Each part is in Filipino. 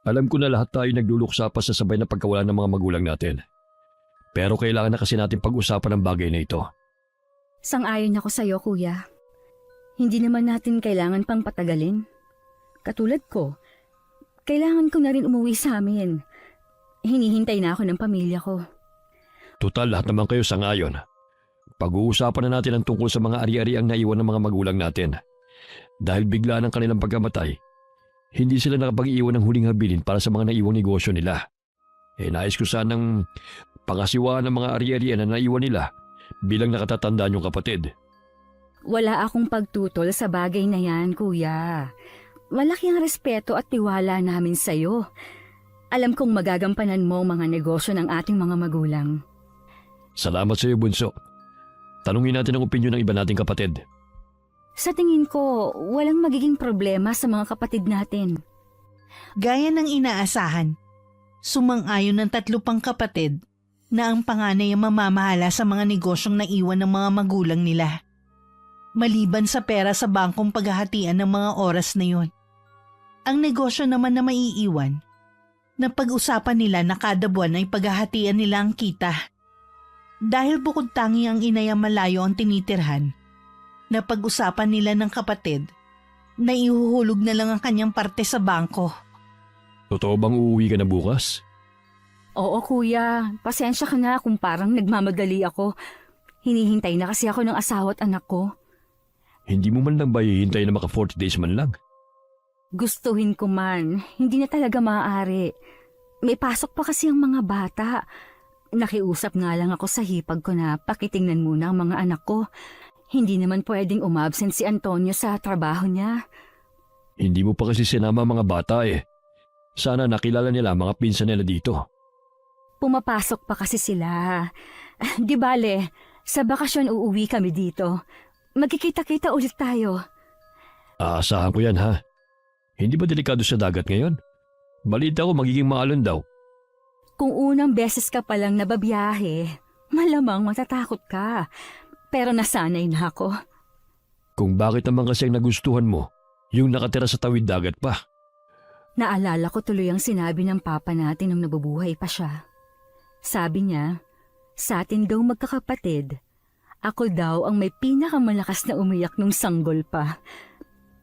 Alam ko na lahat tayo nagluluksa pa sa sabay na pagkawala ng mga magulang natin. Pero kailangan na kasi natin pag-usapan ang bagay na ito. Sang-ayon ako sa'yo, kuya. Hindi naman natin kailangan pang patagalin. Katulad ko, kailangan ko na rin umuwi sa amin. Hinihintay na ako ng pamilya ko. Total, lahat naman kayo sangayon. Pag-uusapan na natin ang tungkol sa mga ari-ariang naiwan ng mga magulang natin. Dahil bigla ng kanilang pagkamatay, hindi sila nakapag-iwan ng huling habilin para sa mga naiwang negosyo nila. Nais ko sanang pangasiwaan ng mga ari-arian na naiwan nila bilang nakatatandaan yung kapatid. Wala akong pagtutol sa bagay na yan, kuya. Malaki ang respeto at tiwala namin sa'yo. Alam kong magagampanan mo ang mga negosyo ng ating mga magulang. Salamat sa iyo, Bunso. Tanungin natin ang opinyon ng iba nating kapatid. Sa tingin ko, walang magiging problema sa mga kapatid natin. Gaya ng inaasahan, sumang-ayon ng 3 pang kapatid na ang panganay ang mamamahala sa mga negosyong naiwan ng mga magulang nila. Maliban sa pera sa bangkong paghahatian ng mga oras na yun. Ang negosyo naman na maiiwan, na pag-usapan nila na kada buwan ay paghahatian nila ang kita. Dahil bukod tangi ang inay ang malayo ang tinitirhan, na pag-usapan nila ng kapatid na ihuhulog na lang ang kanyang parte sa bangko. Totoo bang uuwi ka na bukas? Oo, kuya. Pasensya ka na kung parang nagmamadali ako. Hinihintay na kasi ako ng asawa at anak ko. Hindi mo man lang ba hihintay na maka 40 days man lang? Gustuhin ko man, hindi na talaga maaari. May pasok pa kasi ang mga bata. Nakiusap nga lang ako sa hipag ko na pakitingnan muna ang mga anak ko. Hindi naman pwedeng umabsent si Antonio sa trabaho niya. Hindi mo pa kasi sinama mga bata eh. Sana nakilala nila ang mga pinsan nila dito. Pumapasok pa kasi sila. Di bale, sa bakasyon uuwi kami dito. Magkikita-kita ulit tayo. Aasahan ko yan ha. Hindi ba delikado sa dagat ngayon? Balita ko magiging maalon daw. Kung unang beses ka palang nababiyahe, malamang matatakot ka. Pero nasanay na ako. Kung bakit naman kasi ang nagustuhan mo, yung nakatira sa tawid dagat pa. Naalala ko tuloy ang sinabi ng papa natin nung nabubuhay pa siya. Sabi niya, sa atin daw magkakapatid, ako daw ang may pinakamalakas na umiyak nung sanggol pa.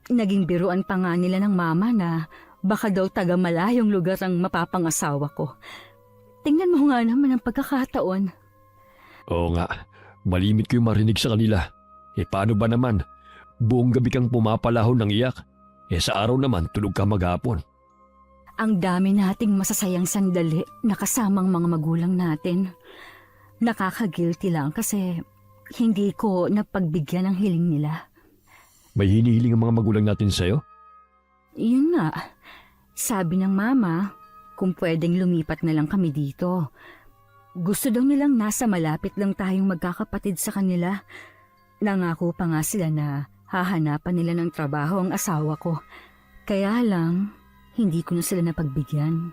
Naging biruan pa nga nila ng mama na baka daw taga malayong lugar ang mapapangasawa ko. Tingnan mo nga naman ang pagkakataon. Oo nga, malimit ko yung marinig sa kanila. Paano ba naman? Buong gabi kang pumapalahon ng iyak. Sa araw naman tulog ka maghapon. Ang dami nating masasayang sandali na kasamang mga magulang natin. Nakaka-guilty lang kasi hindi ko napagbigyan ng hiling nila. May hinihiling ang mga magulang natin sa'yo? Yun nga, sabi ng mama, kung pwedeng lumipat na lang kami dito. Gusto daw nilang nasa malapit lang tayong magkakapatid sa kanila. Nangako pa nga sila na hahanapan nila ng trabaho ang asawa ko. Kaya lang, hindi ko na sila napagbigyan.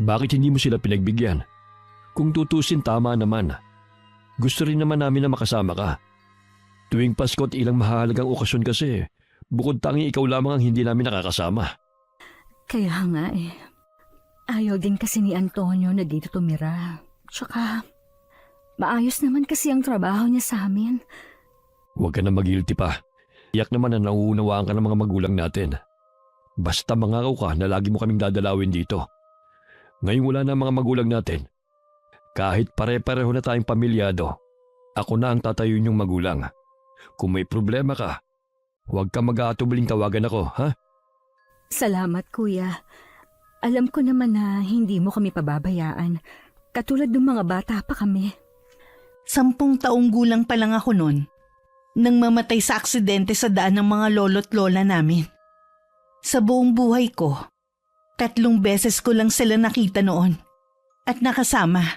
Bakit hindi mo sila pinagbigyan? Kung tutusin tama naman. Gusto rin naman namin na makasama ka. Tuwing Pasko at ilang mahalagang okasyon kasi, bukod tanging ikaw lamang ang hindi namin nakakasama. Kaya nga eh. Ayaw din kasi ni Antonio na dito tumira. Tsaka, maayos naman kasi ang trabaho niya sa amin. Huwag ka na mag-guilty pa. Iyak naman na nauunawaan ka ng mga magulang natin. Basta mangako ka na lagi mo kaming dadalawin dito. Ngayong wala na ang mga magulang natin. Kahit pare-pareho na tayong pamilyado, ako na ang tatayuin yung magulang. Kung may problema ka, huwag ka mag-aatubiling tawagan ako, ha? Salamat, kuya. Alam ko naman na hindi mo kami pababayaan. Katulad ng mga bata pa kami. 10 taong gulang pa lang ako noon nang mamatay sa aksidente sa daan ng mga lolo't lola namin. Sa buong buhay ko, 3 beses ko lang sila nakita noon at nakasama.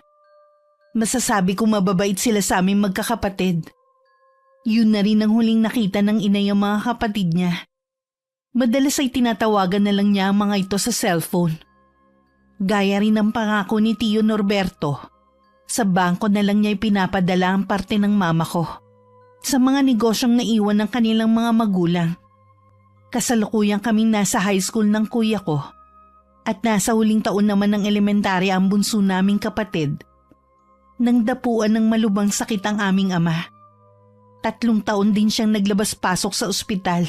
Masasabi ko mababait sila sa aming magkakapatid. Yun na rin ang huling nakita ng inay ang mga kapatid niya. Madalas ay tinatawagan na lang niya ang mga ito sa cellphone. Gaya rin ang pangako ni Tio Norberto. Sa bangko na lang niya ipinapadala ang parte ng mama ko sa mga negosyong naiwan ng kanilang mga magulang. Kasalukuyang kaming nasa high school ng kuya ko At nasa huling taon naman ng elementarya ang bunso naming kapatid. Nang dapuan ng malubhang sakit ang aming ama. 3 taon din siyang naglabas-pasok sa ospital.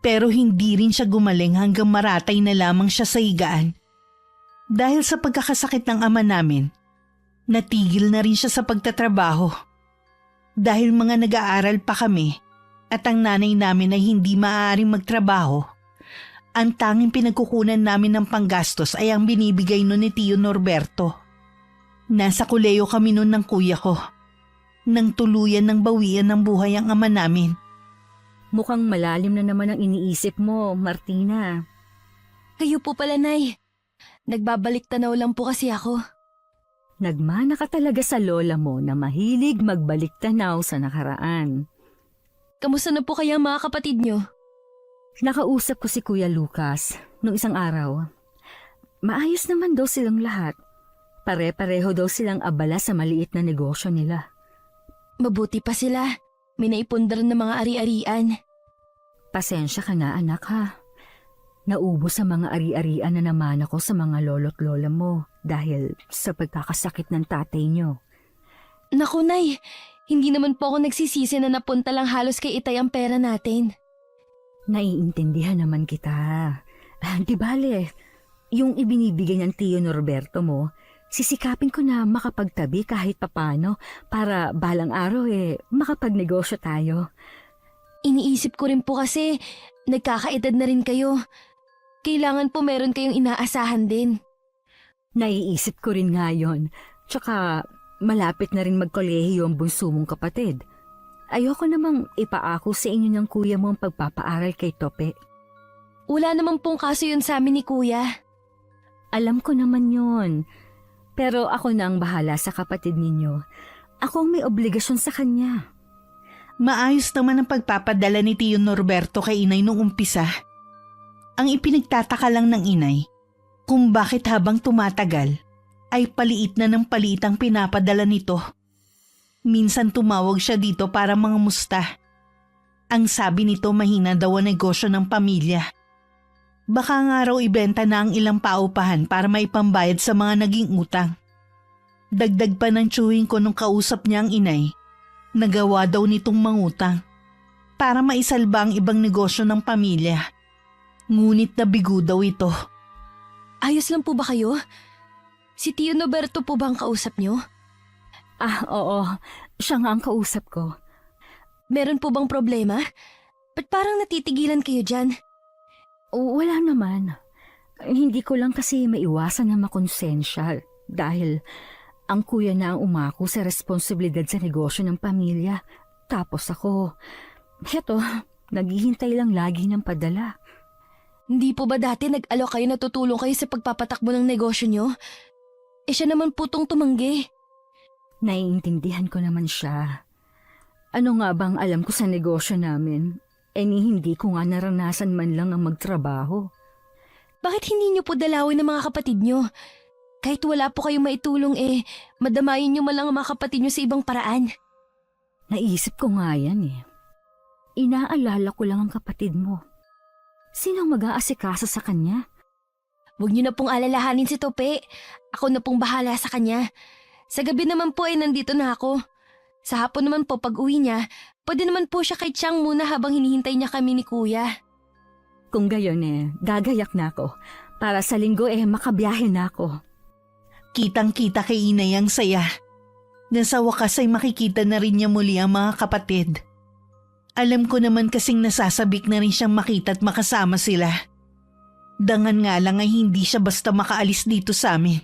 Pero hindi rin siya gumaling hanggang maratay na lamang siya sa higaan. Dahil sa pagkakasakit ng ama namin, natigil na rin siya sa pagtatrabaho. Dahil mga nag-aaral pa kami at ang nanay namin ay hindi maaaring magtrabaho, ang tanging pinagkukunan namin ng panggastos ay ang binibigay nun ni Tio Norberto. Nasa kuleyo kami nun ng kuya ko. Nang tuluyan ng bawian ng buhay ang ama namin. Mukhang malalim na naman ang iniisip mo, Martina. Kayo po pala, Nay. Nagbabalik tanaw lang po kasi ako. Nagmana ka talaga sa lola mo na mahilig magbalik tanaw sa nakaraan. Kamusta na po kaya ang mga kapatid nyo? Nakausap ko si Kuya Lucas nung isang araw. Maayos naman daw silang lahat. Pare-pareho daw silang abala sa maliit na negosyo nila. Mabuti pa sila. May naipundar na mga ari-arian. Pasensya ka na anak ha. Naubos sa mga ari-arian na naman ako sa mga lolo't lola mo dahil sa pagkakasakit ng tatay nyo. Naku, Nay. Hindi naman po ako nagsisisi na napunta lang halos kay Itay ang pera natin. Naiintindihan naman kita. Di bale, yung ibinibigay ng Tio Norberto mo, sisikapin ko na makapagtabi kahit papano para balang araw makapagnegosyo tayo. Iniisip ko rin po kasi nagkakaedad na rin kayo. Kailangan po meron kayong inaasahan din. Naiisip ko rin nga yun. Tsaka malapit na rin magkolehiyo ang bunso mong kapatid. Ayoko namang ipaako sa inyo ng kuya mo ang pagpapaaral kay Tope. Wala naman pong kaso yun sa amin ni Kuya. Alam ko naman yun. Pero ako na ang bahala sa kapatid ninyo. Ako ang may obligasyon sa kanya. Maayos naman ang pagpapadala ni Tio Norberto kay inay nung umpisa. Ang ipinagtataka lang ng inay, kung bakit habang tumatagal, ay paliit na ng paliit ang pinapadala nito. Minsan tumawag siya dito para mangamusta. Ang sabi nito mahina daw ang negosyo ng pamilya. Baka nga raw ibenta na ang ilang paupahan para maipambayad sa mga naging utang. Dagdag pa ng tsuhin ko nung kausap niya ang inay, nagawa daw nitong mangutang para maisalba ang ibang negosyo ng pamilya. Ngunit nabigo daw ito. Ayos lang po ba kayo? Si Tio Norberto po ba ang kausap nyo? Oo. Siya nga ang kausap ko. Meron po bang problema? Ba't parang natitigilan kayo dyan? Wala naman. Hindi ko lang kasi maiwasan na makonsensya dahil ang kuya na ang umako sa responsibilidad sa negosyo ng pamilya. Tapos ako, heto, naghihintay lang lagi ng padala. Hindi po ba dati nag-alok kayo na tutulong kayo sa pagpapatakbo ng negosyo nyo? Siya naman po tong tumanggi. Naiintindihan ko naman siya. Ano nga bang alam ko sa negosyo namin? Hindi ko nga naranasan man lang ang magtrabaho. Bakit hindi nyo po dalawin ng mga kapatid nyo? Kahit wala po kayong maitulong madamayin nyo man lang ang mga kapatid nyo sa ibang paraan. Naisip ko nga yan Inaalala ko lang ang kapatid mo. Sino mag-aasikaso sa kanya? Huwag nyo na pong alalahanin si Tope. Ako na pong bahala sa kanya. Sa gabi naman po nandito na ako. Sa hapon naman po pag uwi niya, pwede naman po siya kay Chang muna habang hinihintay niya kami ni Kuya. Kung gayon gagayak na ako. Para sa linggo makabiyahe na ako. Kitang-kita kay inay ang saya. Nasa wakas ay makikita na rin niya muli ang mga kapatid. Alam ko naman kasing nasasabik na rin siyang makita at makasama sila. Dangan nga lang ay hindi siya basta makaalis dito sa amin.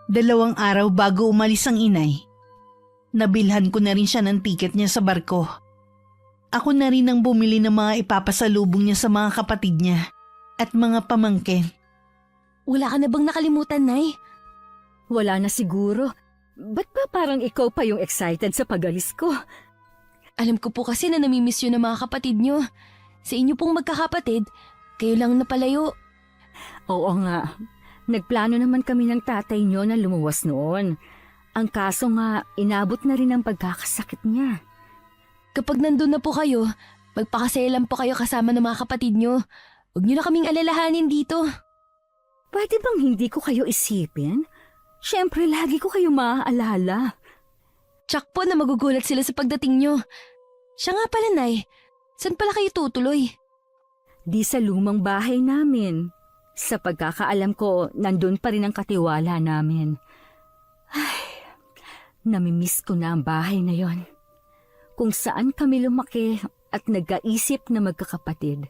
2 araw bago umalis ang inay, nabilhan ko na rin siya ng tiket niya sa barko. Ako na rin ang bumili ng mga ipapasalubong niya sa mga kapatid niya at mga pamangkin. Wala ka na bang nakalimutan, Nay? Wala na siguro. Ba't ba parang ikaw pa yung excited sa pag-alis ko? Alam ko po kasi na namimiss yun ng mga kapatid nyo. Sa inyo pong magkakapatid, kayo lang napalayo. Oo nga. Nagplano naman kami ng tatay nyo na lumuwas noon. Ang kaso nga, inabot na rin ang pagkakasakit niya. Kapag nandun na po kayo, magpakasaya lang po kayo kasama ng mga kapatid nyo. Huwag nyo na kaming alalahanin dito. Pwede bang hindi ko kayo isipin? Siyempre, lagi ko kayo maaalala. Tsak po na magugulat sila sa pagdating nyo. Siya nga pala, Nay. Saan pala kayo tutuloy? Di sa lumang bahay namin. Sa pagkakaalam ko, nandun pa rin ang katiwala namin. Ay, namimiss ko na ang bahay na yon. Kung saan kami lumaki at nagkaisip na magkakapatid.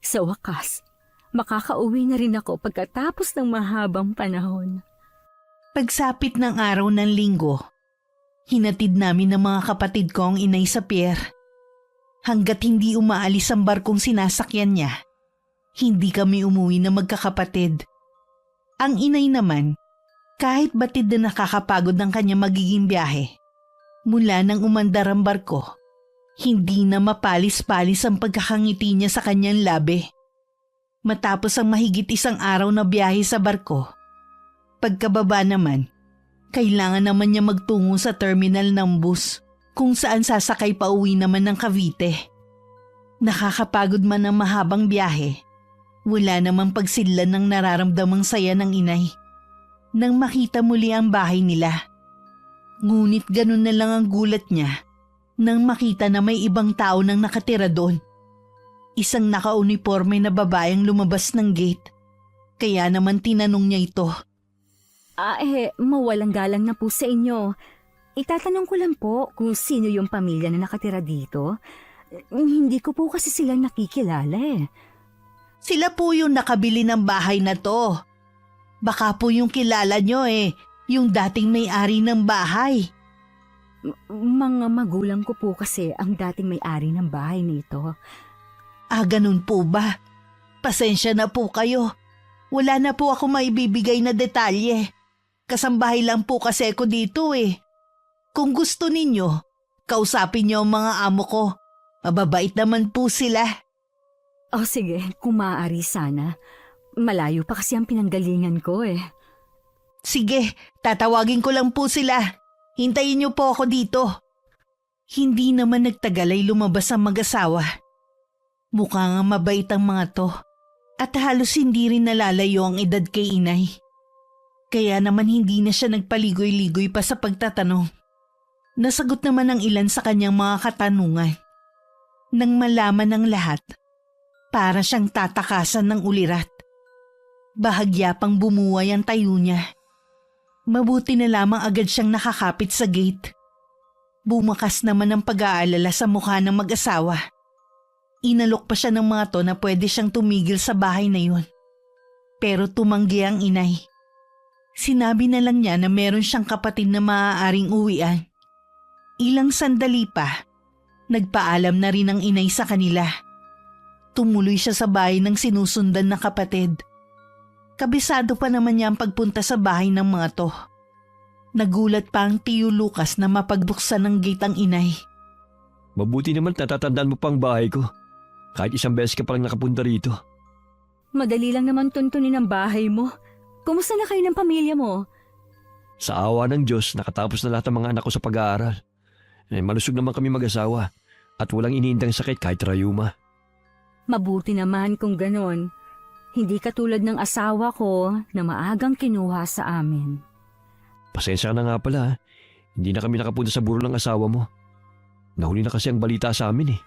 Sa wakas, makakauwi na rin ako pagkatapos ng mahabang panahon. Pagsapit ng araw ng linggo, hinatid namin ng mga kapatid ko ang inay sa pier. Hanggat hindi umaalis ang barkong sinasakyan niya, hindi kami umuwi na magkakapatid. Ang inay naman, kahit batid na nakakapagod ng kanya magiging biyahe, mula nang umandar ang barko, hindi na mapalis-palis ang pagkakangiti niya sa kanyang labi. Matapos ang mahigit isang araw na biyahe sa barko, pagkababa naman, kailangan naman niya magtungo sa terminal ng bus kung saan sasakay pa uwi naman ng Cavite. Nakakapagod man ang mahabang biyahe, wala namang pagsidlan ng nararamdamang saya ng inay nang makita muli ang bahay nila. Ngunit ganun na lang ang gulat niya nang makita na may ibang tao nang nakatira doon. Isang naka-uniforme na babaeng lumabas ng gate. Kaya naman tinanong niya ito. Mawalang galang na po sa inyo. Itatanong ko lang po kung sino yung pamilya na nakatira dito. Hindi ko po kasi sila nakikilala eh. Sila po yung nakabili ng bahay na to. Baka po yung kilala nyo yung dating may-ari ng bahay. Mga magulang ko po kasi ang dating may-ari ng bahay nito. Ganun po ba? Pasensya na po kayo. Wala na po ako maibibigay na detalye. Kasambahay lang po kasi ako dito eh. Kung gusto ninyo, kausapin niyo ang mga amo ko. Mababait naman po sila. Sige, kung maaari sana. Malayo pa kasi ang pinanggalingan ko eh. Sige, tatawagin ko lang po sila. Hintayin niyo po ako dito. Hindi naman nagtagal ay lumabas ang mag-asawa. Mukha nga mabait ang mga to. At halos hindi rin nalalayo ang edad kay inay. Kaya naman hindi na siya nagpaligoy-ligoy pa sa pagtatanong. Nasagot naman ang ilan sa kanyang mga katanungan. Nang malaman ng lahat, para siyang tatakasan ng ulirat. Bahagya pang bumuway ang tayo niya. Mabuti na lamang agad siyang nakakapit sa gate. Bumakas naman ang pag-aalala sa mukha ng mag-asawa. Inalok pa siya ng mga to na pwede siyang tumigil sa bahay na yun. Pero tumanggi ang inay. Sinabi na lang niya na meron siyang kapatid na maaaring uwian. Ilang sandali pa, nagpaalam na rin ang inay sa kanila. Tumuloy siya sa bahay ng sinusundan na kapatid. Kabisado pa naman niya ang pagpunta sa bahay ng mga to. Nagulat pa ang Tiyo Lucas na mapagbuksan ng gate ang inay. Mabuti naman natatandaan mo pang bahay ko. Kahit isang beses ka palang nakapunta rito. Madali lang naman tuntunin ang bahay mo. Kumusta na kayo ng pamilya mo? Sa awa ng Diyos, nakatapos na lahat ng mga anak ko sa pag-aaral. Malusog naman kami mag-asawa at walang iniindang sakit kahit rayuma. Mabuti naman kung ganon. Hindi katulad ng asawa ko na maagang kinuha sa amin. Pasensya ka na nga pala. Hindi na kami nakapunta sa buro ng asawa mo. Nahuli na kasi ang balita sa amin eh.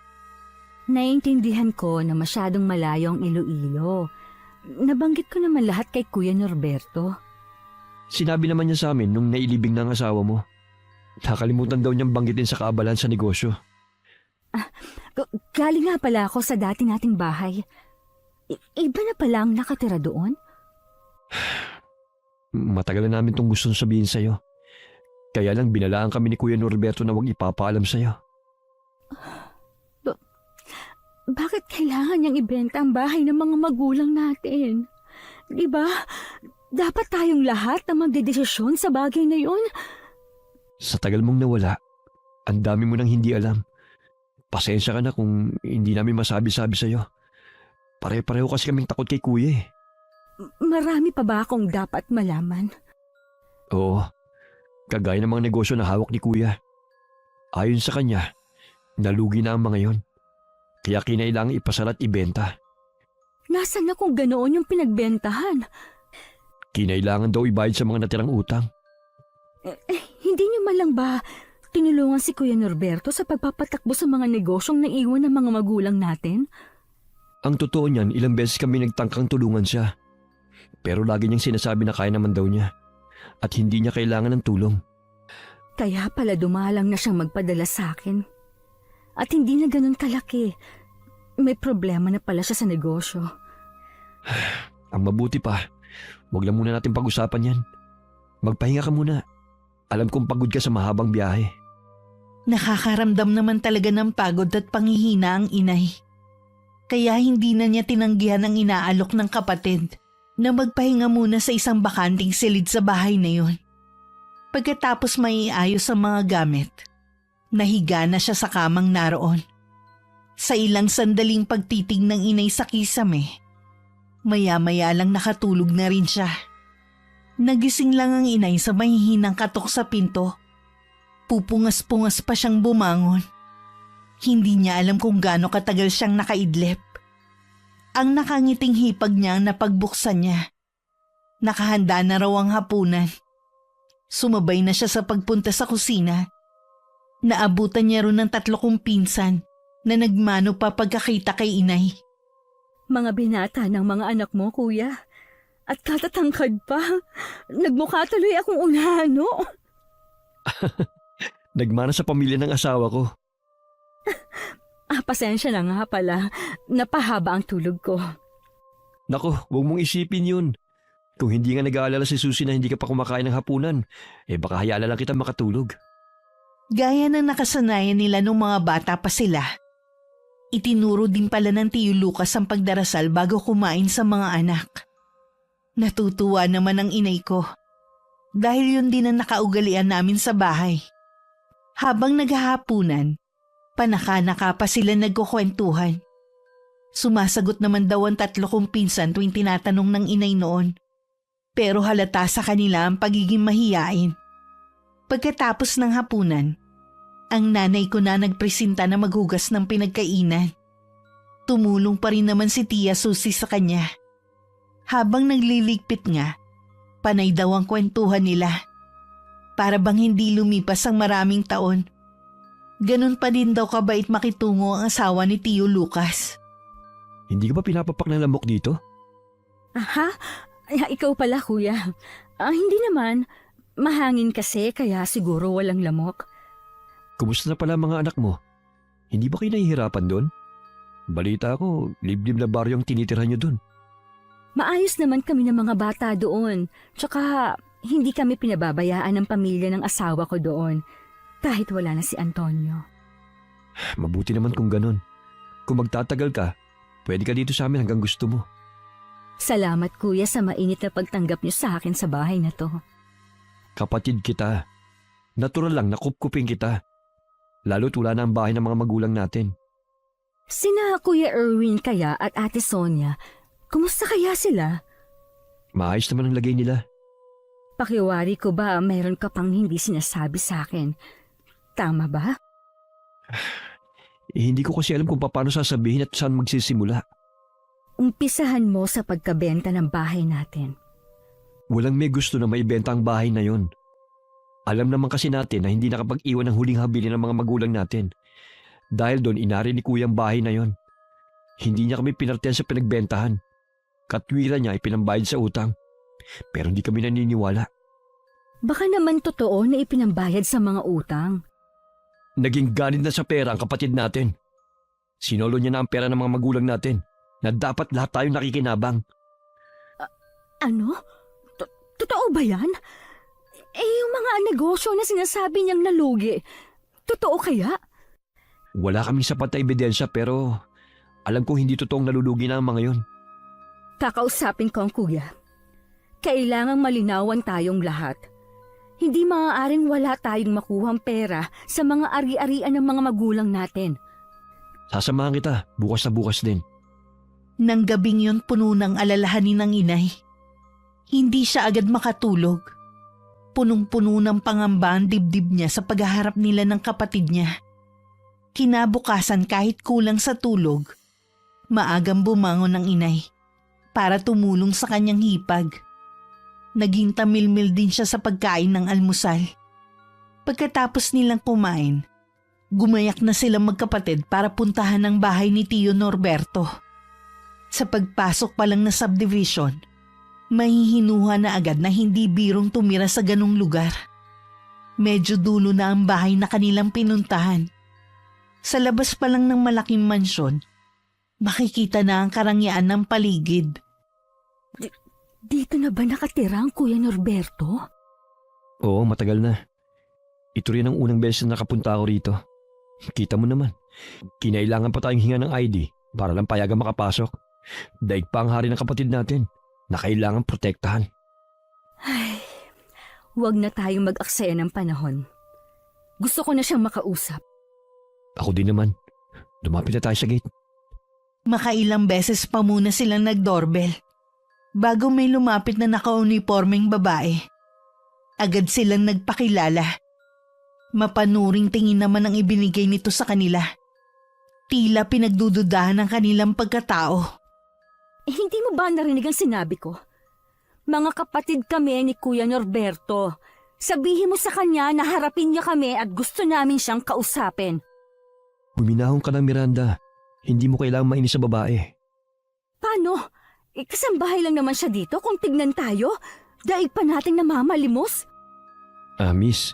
Naiintindihan ko na masyadong malayo ang Iloilo. Nabanggit ko naman lahat kay Kuya Norberto. Sinabi naman niya sa amin nung nailibing ng asawa mo. Nakalimutan daw niyang banggitin sa kaabalan sa negosyo. Galing nga pala ako sa dati nating bahay. Iba na pala ang nakatira doon? Matagal na namin itong gustong sabihin sa'yo. Kaya lang binalaan kami ni Kuya Norberto na huwag ipapaalam sa'yo. Bakit kailangan niyang ibenta ang bahay ng mga magulang natin? Diba? Dapat tayong lahat na magdedesisyon sa bagay na yun. Sa tagal mong nawala, ang dami mo nang hindi alam. Pasensya ka na kung hindi namin masabi-sabi sa'yo. Pare-pareho kasi kaming takot kay Kuya eh. Marami pa ba akong dapat malaman? Oo, kagaya ng mga negosyo na hawak ni Kuya. Ayon sa kanya, nalugi na ang mga yon. Kaya kinailangang ipasara at ibenta. Nasaan na kung ganoon yung pinagbentahan? Kinailangan daw ibayad sa mga natirang utang. Hindi niyo man lang ba tinulungan si Kuya Norberto sa pagpapatakbo sa mga negosyong naiwan ng mga magulang natin? Ang totoo niyan, ilang beses kami nagtangkang tulungan siya. Pero lagi niyang sinasabi na kaya naman daw niya. At hindi niya kailangan ng tulong. Kaya pala dumalang na siyang magpadala sa akin. At hindi na ganun kalaki. May problema na pala siya sa negosyo. Ang mabuti pa, wag lang muna natin pag-usapan yan. Magpahinga ka muna. Alam kong pagod ka sa mahabang biyahe. Nakakaramdam naman talaga ng pagod at panghihina ang inay. Kaya hindi na niya tinanggihan ang inaalok ng kapatid na magpahinga muna sa isang bakanting silid sa bahay na yun. Pagkatapos maiayos ang mga gamit, nahiga na siya sa kamang naroon. Sa ilang sandaling pagtitig ng inay sa kisame, maya-maya lang nakatulog na rin siya. Nagising lang ang inay sa mahihinang katok sa pinto. Pupungas-pungas pa siyang bumangon. Hindi niya alam kung gaano katagal siyang nakaidlip. Ang nakangiting hipag niya ang napagbuksan niya. Nakahanda na raw ang hapunan. Sumabay na siya sa pagpunta sa kusina. Naabutan niya ron ng 3 kong pinsan na nagmano pa pagkakita kay inay. Mga binata ng mga anak mo, kuya. At katatangkad pa. Nagmukha tuloy akong unano. Nagmana sa pamilya ng asawa ko. Pasensya na nga pala. Napahaba ang tulog ko. Nako, huwag mong isipin yun. Kung hindi nga nag-aalala si Susie na hindi ka pa kumakain ng hapunan, baka hayala lang kita makatulog. Gaya ng nakasanayan nila nung mga bata pa sila. Itinuro din pala ng Tiyo Lucas ang pagdarasal bago kumain sa mga anak. Natutuwa naman ang inay ko. Dahil yun din ang nakaugalian namin sa bahay. Habang naghahapunan, panaka-naka pa sila nagkukwentuhan. Sumasagot naman daw ang 3 kong pinsan tuwing tinatanong ng inay noon. Pero halata sa kanila ang pagiging mahiyain. Pagkatapos ng hapunan, ang nanay ko na nagpresenta na maghugas ng pinagkainan. Tumulong pa rin naman si Tia Susie sa kanya. Habang nagliligpit nga, panay daw ang kwentuhan nila. Para bang hindi lumipas ang maraming taon. Ganun pa din daw kabait makitungo ang asawa ni Tiyo Lucas. Hindi ka ba pinapapak ng lamok dito? Aha? Ay, ikaw pala, kuya. Hindi naman. Mahangin kasi kaya siguro walang lamok. Kumusta na pala mga anak mo? Hindi ba kayo nahihirapan doon? Balita ko, liblib na baryo ang tinitira nyo doon. Maayos naman kami ng mga bata doon. Tsaka hindi kami pinababayaan ng pamilya ng asawa ko doon. Kahit wala na si Antonio. Mabuti naman kung ganun. Kung magtatagal ka, pwede ka dito sa amin hanggang gusto mo. Salamat kuya sa mainit na pagtanggap niyo sa akin sa bahay na to. Kapatid kita. Natural lang nakupkupin kita. Lalo't wala na ang bahay ng mga magulang natin. Sina Kuya Erwin kaya at Ate Sonia, kumusta kaya sila? Maayos naman ang lagay nila. Pakiwari ko ba mayroon ka pang hindi sinasabi sa akin? Tama ba? Hindi ko kasi alam kung paano sasabihin at saan magsisimula. Umpisahan mo sa pagkabenta ng bahay natin. Walang may gusto na maibenta ang bahay na yon. Alam naman kasi natin na hindi nakapag-iwan ng huling habili ng mga magulang natin. Dahil doon inari ni Kuya ang bahay na yon. Hindi niya kami pinartihan sa pinagbentahan. Katwiran niya ay pinambayad sa utang. Pero hindi kami naniniwala. Baka naman totoo na ipinambayad sa mga utang. Naging ganid na sa pera ang kapatid natin. Sinolo niya na ang pera ng mga magulang natin na dapat lahat tayo nakikinabang. Ano? Totoo ba yan? Yung mga negosyo na sinasabi niyang nalugi, totoo kaya? Wala kaming sapat na ebidensya pero alam kong hindi totoong nalulugi na ang mga yon. Kakausapin ko ang kuya. Kailangang malinawan tayong lahat. Hindi maaaring wala tayong makuhang pera sa mga ari-arian ng mga magulang natin. Sasamahan kita, bukas na bukas din. Nang gabing yun puno ng alalahanin ng inay. Hindi siya agad makatulog. Punong-puno ng pangamba ang dibdib niya sa paghaharap nila ng kapatid niya. Kinabukasan kahit kulang sa tulog, maagang bumangon ng inay para tumulong sa kanyang hipag. Naging tamilmil din siya sa pagkain ng almusal. Pagkatapos nilang kumain, gumayak na silang magkapatid para puntahan ang bahay ni Tio Norberto. Sa pagpasok pa lang na subdivision, mahihinuha na agad na hindi birong tumira sa ganung lugar. Medyo dulo na ang bahay na kanilang pinuntahan. Sa labas pa lang ng malaking mansyon, makikita na ang karangyaan ng paligid. Dito na ba nakatira ang Kuya Norberto? Oo, matagal na. Ito rin ang unang beses na nakapunta ako rito. Kita mo naman, kinailangan pa tayong hinga ng ID para lang payagan makapasok. Daig pa ang hari ng kapatid natin na kailangan protektahan. Ay, huwag na tayong mag-aksaya ng panahon. Gusto ko na siyang makausap. Ako din naman. Lumapit na tayo sa gate. Makailang beses pa muna silang nag-doorbell bago may lumapit na naka-uniformeng babae. Agad silang nagpakilala. Mapanuring tingin naman ang ibinigay nito sa kanila. Tila pinagdududahan ang kanilang pagkatao. Hindi mo ba narinig ang sinabi ko? Mga kapatid kami ni Kuya Norberto. Sabihin mo sa kanya na harapin niya kami at gusto namin siyang kausapin. Huminahon ka ng Miranda. Hindi mo kailangang mainis sa babae. Paano? Kasambahay lang naman siya dito kung tignan tayo. Daig pa nating namamalimos. Miss,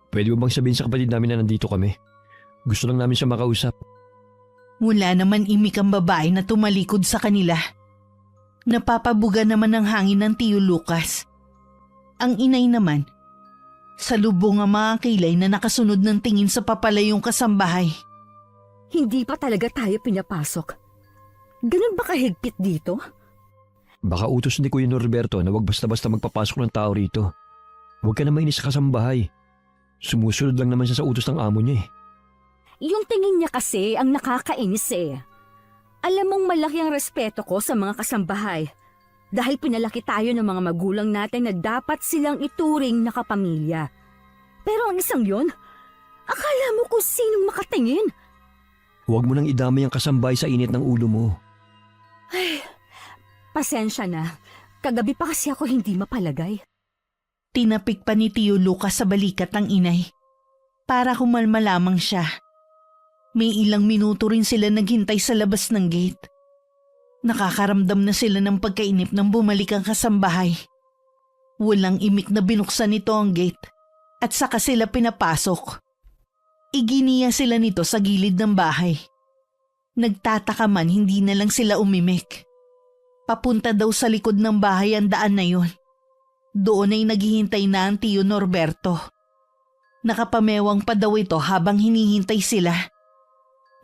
pwede mo bang sabihin sa kapatid namin na nandito kami? Gusto lang namin siya makausap. Wala naman imik ang babae na tumalikod sa kanila. Napapabuga naman ang hangin ng Tio Lucas. Ang inay naman, salubong ang mga kilay na nakasunod ng tingin sa papalayong kasambahay. Hindi pa talaga tayo pinapasok. Ganun ba kahigpit dito? Baka utos ni Kuya Norberto na wag basta-basta magpapasok ng tao rito. Huwag ka na mainis sa kasambahay. Sumusunod lang naman siya sa utos ng amo niya eh. Yung tingin niya kasi ang nakakainis eh. Alam mong malaki ang respeto ko sa mga kasambahay. Dahil pinalaki tayo ng mga magulang natin na dapat silang ituring na kapamilya. Pero ang isang yon, akala mo kung sinong makatingin. Huwag mo nang idamay ang kasambahay sa init ng ulo mo. Ay, pasensya na. Kagabi pa kasi ako hindi mapalagay. Tinapik pa ni Tio Lucas sa balikat ng inay para kumalma lamang siya. May ilang minuto rin sila naghintay sa labas ng gate. Nakakaramdam na sila ng pagkainip nang bumalik ang kasambahay. Walang imik na binuksan nito ang gate at saka sila pinapasok. Iginiya sila nito sa gilid ng bahay. Nagtataka man hindi na lang sila umimik. Papunta daw sa likod ng bahay ang daan na yun. Doon ay naghihintay na ang Tio Norberto. Nakapamewang pa daw ito habang hinihintay sila.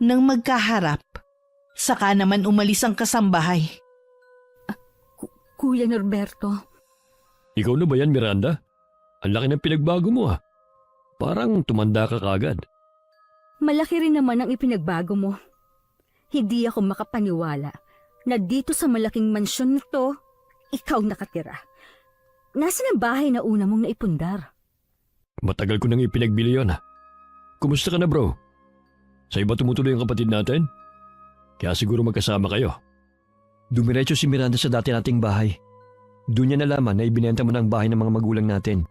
Nang magkaharap, saka naman umalis ang kasambahay. Kuya Norberto. Ikaw na ba yan, Miranda? Ang laki ng pinagbago mo ah. Parang tumanda ka kagad. Malaki rin naman ang ipinagbago mo. Hindi ako makapaniwala na dito sa malaking mansyon nito, ikaw nakatira. Nasaan ang bahay na una mong naipundar? Matagal ko nang ipinagbili yun. Kumusta ka na bro? Sa iba tumutuloy ang kapatid natin? Kaya siguro magkasama kayo. Dumiretso si Miranda sa dati nating bahay. Doon niya nalaman na ibinenta mo na ang bahay ng mga magulang natin.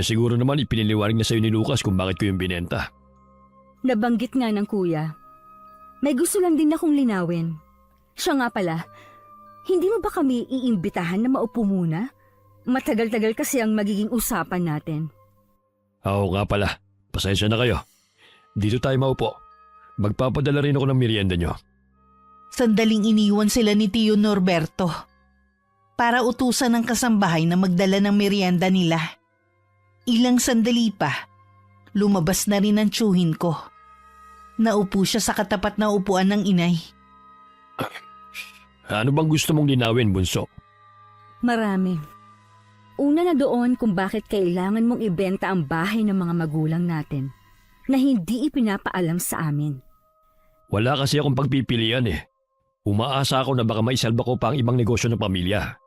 Siguro naman ipiniliwanag na sa'yo ni Lucas kung bakit ko yung binenta. Nabanggit nga ng kuya. May gusto lang din akong linawin. Siya nga pala, hindi mo ba kami iimbitahan na maupo muna? Matagal-tagal kasi ang magiging usapan natin. Oo nga pala, pasensya na kayo. Dito tayo maupo. Magpapadala rin ako ng merienda nyo. Sandaling iniwan sila ni Tio Norberto para utusan ng kasambahay na magdala ng merienda nila. Ilang sandali pa, lumabas na rin ang tiyuhin ko. Naupo siya sa katapat na upuan ng inay. Ano bang gusto mong linawin, bunso? Marami. Una na doon kung bakit kailangan mong ibenta ang bahay ng mga magulang natin na hindi ipinapaalam sa amin. Wala kasi akong pagpipilian eh. Umaasa ako na baka maisalba ko pa ang ibang negosyo ng pamilya.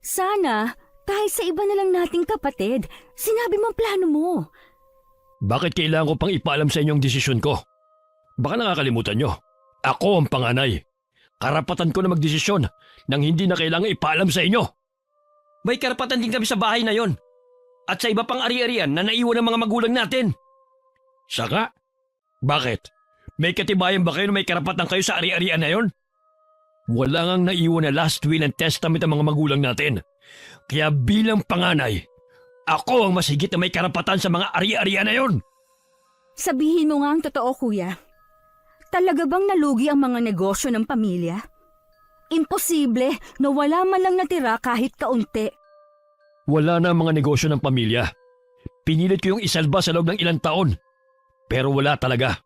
Sana, kahit sa iba na lang nating kapatid, sinabi mo ang plano mo. Bakit kailangan ko pang ipaalam sa inyo ang desisyon ko? Baka nakakalimutan nyo. Ako ang panganay. Karapatan ko na magdesisyon nang hindi na kailangan ipaalam sa inyo. May karapatan din kami sa bahay na yon. At sa iba pang ari-arian na naiwan ng mga magulang natin. Saka? Bakit? May katibayan ba kayo na may karapatan kayo sa ari-arian na yon? Wala ngang naiwan na last will and testament ang mga magulang natin. Kaya bilang panganay, ako ang mas higit na may karapatan sa mga ari-arian na yon. Sabihin mo nga ang totoo, kuya. Talaga bang nalugi ang mga negosyo ng pamilya? Imposible na wala man lang natira kahit kaunti. Wala na ang mga negosyo ng pamilya. Pinilit ko yung isalba sa loob ng ilang taon. Pero wala talaga.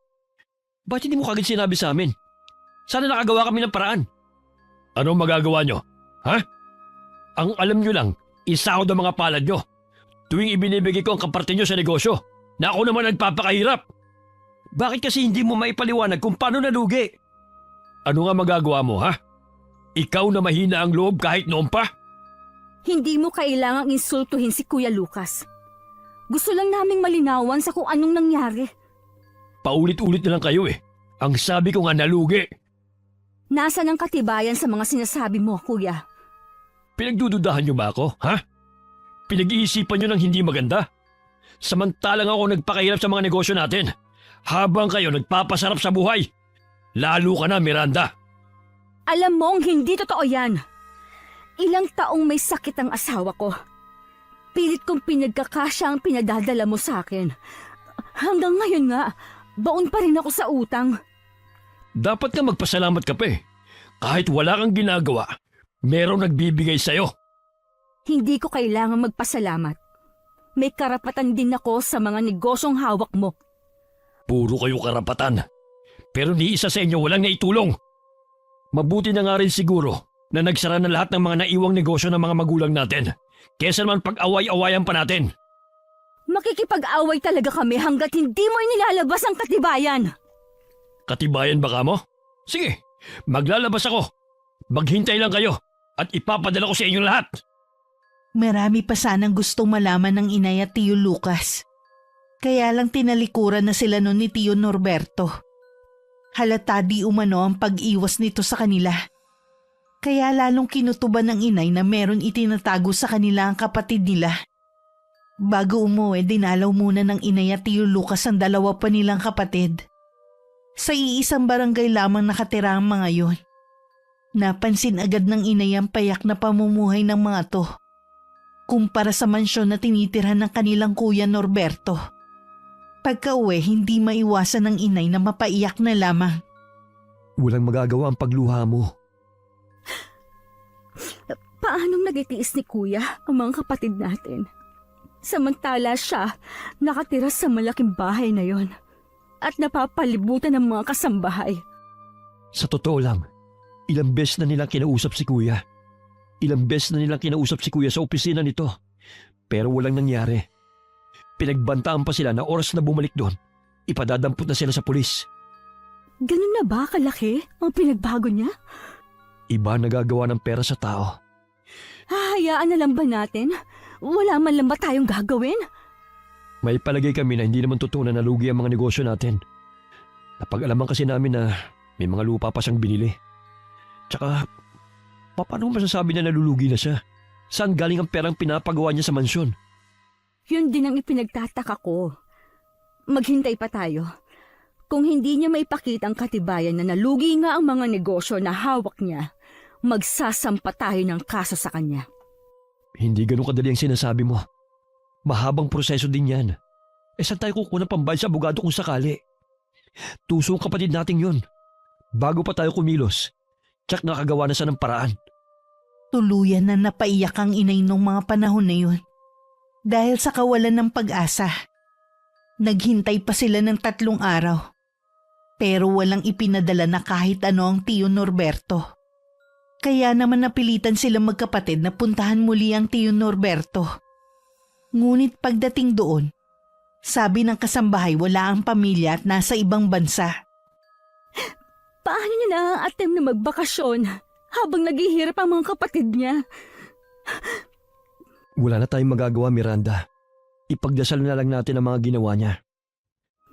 Ba't hindi mo kagad sinabi sa amin? Sana nakagawa kami ng paraan. Ano magagawa nyo? Ha? Ang alam nyo lang, isahod ang mga palad nyo. Tuwing ibinibigay ko ang kaparte nyo sa negosyo, na ako naman nagpapakahirap. Bakit kasi hindi mo maipaliwanag kung paano nalugi? Ano nga magagawa mo, ha? Ikaw na mahina ang loob kahit noon pa? Hindi mo kailangang insultuhin si Kuya Lucas. Gusto lang naming malinawan sa kung anong nangyari. Paulit-ulit na lang kayo eh. Ang sabi ko nga nalugi. Nasaan ang katibayan sa mga sinasabi mo, kuya? Pinagdududahan nyo ba ako, ha? Pinag-iisipan nyo ng hindi maganda? Samantalang ako nagpakahirap sa mga negosyo natin, habang kayo nagpapasarap sa buhay. Lalo ka na, Miranda. Alam mong hindi totoo yan. Ilang taong may sakit ang asawa ko. Pilit kong pinagkakasya ang pinadadala mo sa akin. Hanggang ngayon nga, baon pa rin ako sa utang. Dapat nga magpasalamat ka pa eh. Kahit wala kang ginagawa, merong nagbibigay sa'yo. Hindi ko kailangan magpasalamat. May karapatan din ako sa mga negosyong hawak mo. Puro kayo karapatan. Pero ni isa sa inyo walang naitulong. Mabuti na nga rin siguro na nagsara na lahat ng mga naiwang negosyo ng mga magulang natin. Kesa naman pag-away-awayan pa natin. Makikipag-away talaga kami hanggat hindi mo inilalabas ang katibayan. Katibayan ba ka mo? Sige, maglalabas ako. Maghintay lang kayo at ipapadala ko sa inyong lahat. Marami pa sanang gustong malaman ng inay at Tio Lucas. Kaya lang tinalikuran na sila noon ni Tio Norberto. Halata di umano ang pag-iwas nito sa kanila. Kaya lalong kinutuban ng inay na meron itinatago sa kanila ang kapatid nila. Bago umuwi, dinalaw muna ng inay at Tio Lucas ang dalawa pa nilang kapatid. Sa iisang barangay lamang nakatira ang mga yon. Napansin agad ng inay ang payak na pamumuhay ng mga to. Kumpara sa mansyon na tinitirhan ng kanilang kuya Norberto. Pagka-uwi, hindi maiwasan ng inay na mapaiyak na lamang. Walang magagawa ang pagluha mo. Paanong nagitiis ni kuya ang mga kapatid natin? Samantala siya, nakatira sa malaking bahay na yon at napapalibutan ng mga kasambahay. Sa totoo lang, ilang beses na nilang kinausap si kuya. Ilang beses na nilang kinausap si kuya sa opisina nito. Pero walang nangyari. Pinagbantaan pa sila na oras na bumalik doon, ipadadampot na sila sa pulis. Ganun na ba kalaki ang pinagbago niya? Iba nagagawa ng pera sa tao. Hahayaan na lang ba natin? Wala man lang ba tayong gagawin? May palagay kami na hindi naman totoo na nalugi ang mga negosyo natin. Napag-alaman kasi namin na may mga lupa pa siyang binili. Tsaka, paano masasabi na nalulugi na siya? Saan galing ang perang pinapagawa niya sa mansyon? Yun din ang ipinagtataka ko. Maghintay pa tayo. Kung hindi niya maipakita ang katibayan na nalugi nga ang mga negosyo na hawak niya, magsasampa tayo ng kaso sa kanya. Hindi ganun kadali ang sinasabi mo. Mahabang proseso din yan. Saan tayo kukuha ng pambayad sa abogado kung sakali? Tusong kapatid nating yun. Bago pa tayo kumilos, tsak nakagawa na siya ng paraan. Tuluyan na napaiyak ang inay nung mga panahon na yun. Dahil sa kawalan ng pag-asa. Naghintay pa sila ng 3 araw. Pero walang ipinadala na kahit ano ang Tio Norberto. Kaya naman napilitan silang magkapatid na puntahan muli ang Tio Norberto. Ngunit pagdating doon, sabi ng kasambahay wala ang pamilya at nasa ibang bansa. Paano niya na-attempt na magbakasyon habang naghihirap ang mga kapatid niya? Wala na tayong magagawa, Miranda. Ipagdasal na lang natin ang mga ginawa niya.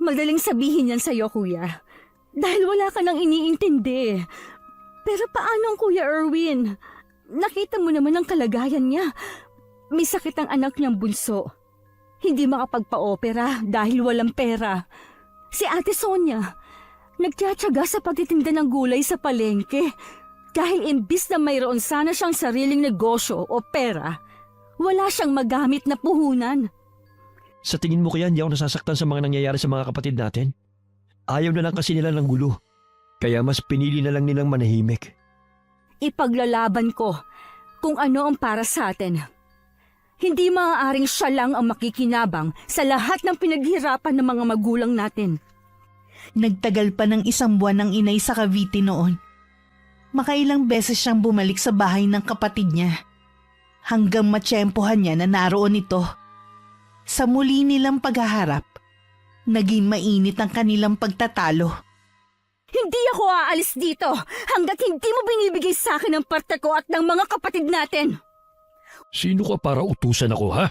Madaling sabihin yan sa'yo, kuya. Dahil wala ka nang iniintindi. Pero paano ang Kuya Erwin? Nakita mo naman ang kalagayan niya. May sakit ang anak niyang bunso. Hindi makapagpa-opera dahil walang pera. Si Ate Sonia, nagtiyatsaga sa pagtitinda ng gulay sa palengke. Dahil imbis na mayroon sana siyang sariling negosyo o pera, wala siyang magamit na puhunan. Sa tingin mo kaya hindi ako nasasaktan sa mga nangyayari sa mga kapatid natin? Ayaw na lang kasi nila ng gulo. Kaya mas pinili na lang nilang manahimik. Ipaglalaban ko kung ano ang para sa atin. Hindi maaaring siya lang ang makikinabang sa lahat ng pinaghirapan ng mga magulang natin. Nagtagal pa ng 1 buwan ang inay sa Cavite noon. Makailang beses siyang bumalik sa bahay ng kapatid niya. Hanggang matsyempohan niya na naroon ito. Sa muli nilang paghaharap, naging mainit ang kanilang pagtatalo. Hindi ako aalis dito hanggat hindi mo binibigay sa akin ang parte ko at ng mga kapatid natin. Sino ka para utusan ako, ha?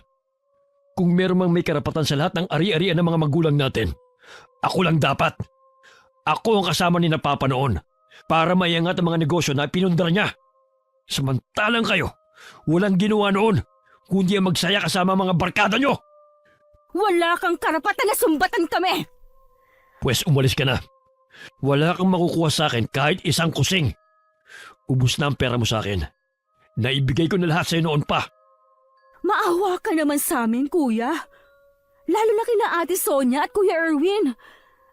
Kung meron mang may karapatan sa lahat ng ari-arian ng mga magulang natin, ako lang dapat. Ako ang kasama ni na Papa noon para maiangat ang mga negosyo na pinundar niya. Samantalang kayo, walang ginawa noon kundi ang magsaya kasama mga barkada niyo. Wala kang karapatan na sumbatan kami. Pwes umalis ka na. Wala kang makukuha sa akin kahit isang kusing. Ubus na ang pera mo sa akin. Naibigay ko na lahat sa'yo noon pa. Maawa ka naman sa amin, kuya. Lalo na kina Ate Sonia at Kuya Erwin.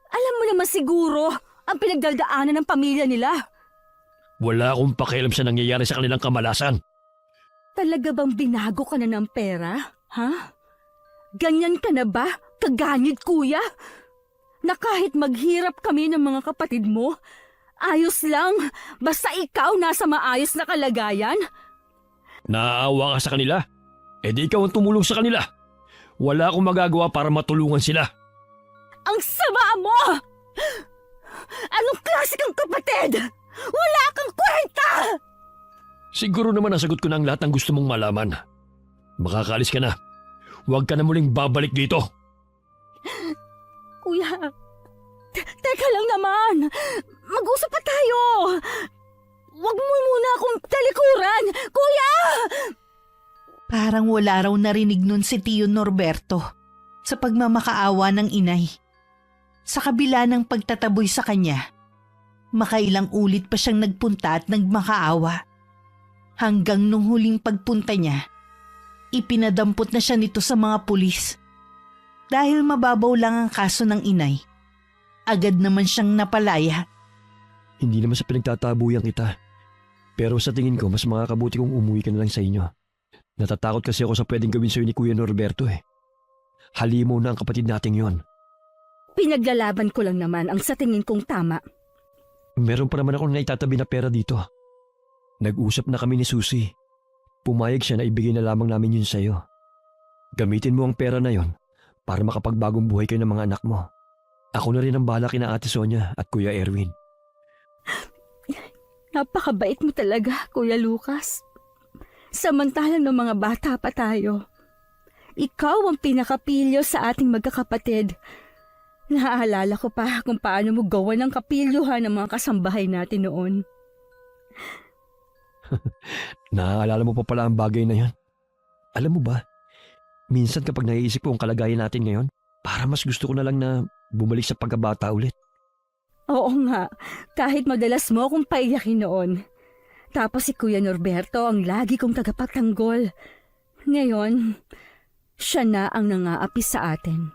Alam mo naman siguro ang pinagdadaanan ng pamilya nila. Wala akong pakialam sa nangyayari sa kanilang kamalasan. Talaga bang binago ka na ng pera? Ha? Ganyan ka na ba? Kaganid, kuya? Na kahit maghirap kami ng mga kapatid mo, ayos lang, basta ikaw nasa maayos na kalagayan? Naaawa ka sa kanila? E di ikaw ang tumulong sa kanila. Wala akong magagawa para matulungan sila. Ang sama mo! Anong klase kang kapatid? Wala kang kwenta! Siguro naman nasagot ko na ang lahat ng gusto mong malaman. Makakaalis ka na. Huwag ka na muling babalik dito. Kuya, teka lang naman. Mag-usap pa tayo. Huwag mo muna akong talikuran. Kuya! Parang wala raw narinig nun si Tio Norberto sa pagmamakaawa ng inay. Sa kabila ng pagtataboy sa kanya, makailang ulit pa siyang nagpunta at nagmakaawa. Hanggang nung huling pagpunta niya, ipinadampot na siya nito sa mga pulis. Dahil mababaw lang ang kaso ng inay, agad naman siyang napalaya. Hindi naman sa pinagtatabuyan kita. Pero sa tingin ko, mas makakabuti kung umuwi ka na lang sa inyo. Natatakot kasi ako sa pwedeng gawin sa'yo ni Kuya Norberto eh. Halimaw na ang kapatid nating yon. Pinaglalaban ko lang naman ang sa tingin kong tama. Meron pa naman akong naitatabi na pera dito. Nag-usap na kami ni Susie. Pumayag siya na ibigay na lamang namin yun sa'yo. Gamitin mo ang pera na yon para makapagbagong buhay kayo ng mga anak mo. Ako na rin ang bahala kina Ate Sonia at Kuya Erwin. Napakabait mo talaga, Kuya Lucas. Samantalang ng mga bata pa tayo. Ikaw ang pinakapilyo sa ating magkakapatid. Naaalala ko pa kung paano mo gawa ng kapilyuhan ng mga kasambahay natin noon. Naaalala mo pa pala ang bagay na yon. Alam mo ba, minsan kapag naiisip ko ang kalagayan natin ngayon, para mas gusto ko na lang na bumalik sa pagkabata ulit. Oo nga, kahit madalas mo akong paiyakin noon. Tapos si Kuya Norberto ang lagi kong tagapagtanggol. Ngayon, siya na ang nangaapi sa atin.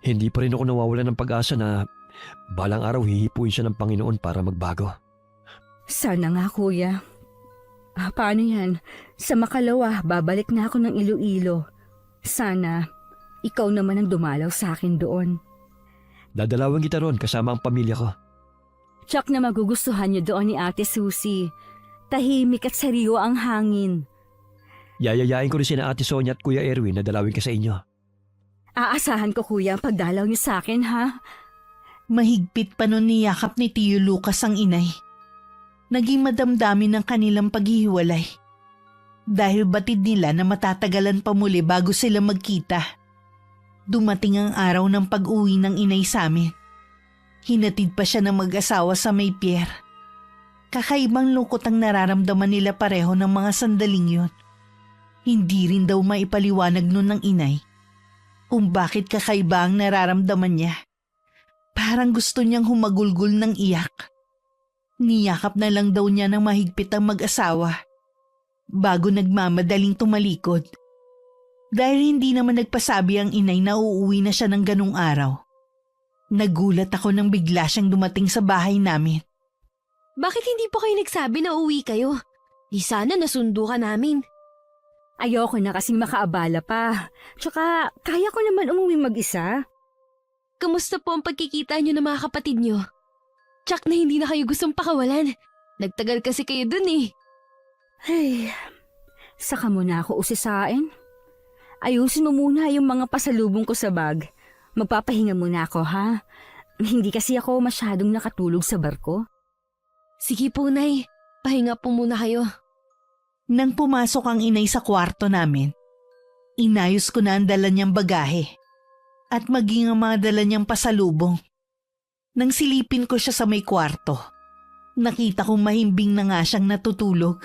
Hindi pa rin ako nawawalan ng pag-asa na balang araw hihipuin siya ng Panginoon para magbago. Sana nga, Kuya. Paano yan? Sa makalawa, babalik na ako ng Iloilo. Sana, ikaw naman ang dumalaw sa akin doon. Dadalawin kita ron kasama ang pamilya ko. Tsak na magugustuhan niyo doon ni Ate Susie. Tahimik at sariwa ang hangin. Yayayain ko rin sina Ate Sonia at Kuya Erwin na dalawin ka sa inyo. Aasahan ko, Kuya, ang pagdalaw niyo sa akin, ha? Mahigpit pa nun niyakap ni Tio Lucas ang inay. Naging madamdamin ang kanilang paghihiwalay. Dahil batid nila na matatagalan pa muli bago sila magkita. Dumating ang araw ng pag-uwi ng inay sa amin. Hinatid pa siya ng mag-asawa sa May Pier. Kakaibang lungkot ang nararamdaman nila pareho ng mga sandaling yun. Hindi rin daw maipaliwanag nun ng inay kung bakit kakaiba ang nararamdaman niya. Parang gusto niyang humagulgol ng iyak. Niyakap na lang daw niya ng mahigpit ang mag-asawa bago nagmamadaling tumalikod. Dahil hindi naman nagpasabi ang inay na uuwi na siya ng ganung araw. Nagulat ako nang bigla siyang dumating sa bahay namin. Bakit hindi po kayo nagsabi na uwi kayo? Di sana nasundo ka namin. Ayoko na kasing makaabala pa. Tsaka kaya ko naman umuwi mag-isa. Kamusta po ang pagkikita niyo ng mga kapatid niyo? Tsak na hindi na kayo gustong pakawalan. Nagtagal kasi kayo dun eh. Ay, saka mo na ako usisain. Ayusin mo muna yung mga pasalubong ko sa bag. Magpapahinga muna ako, ha? Hindi kasi ako masyadong nakatulog sa barko. Sige po, Nay. Pahinga po muna kayo. Nang pumasok ang inay sa kwarto namin, inayos ko na ang dala niyang bagahe at maging ang mga dala niyang pasalubong. Nang silipin ko siya sa may kwarto, nakita kong mahimbing na nga siyang natutulog.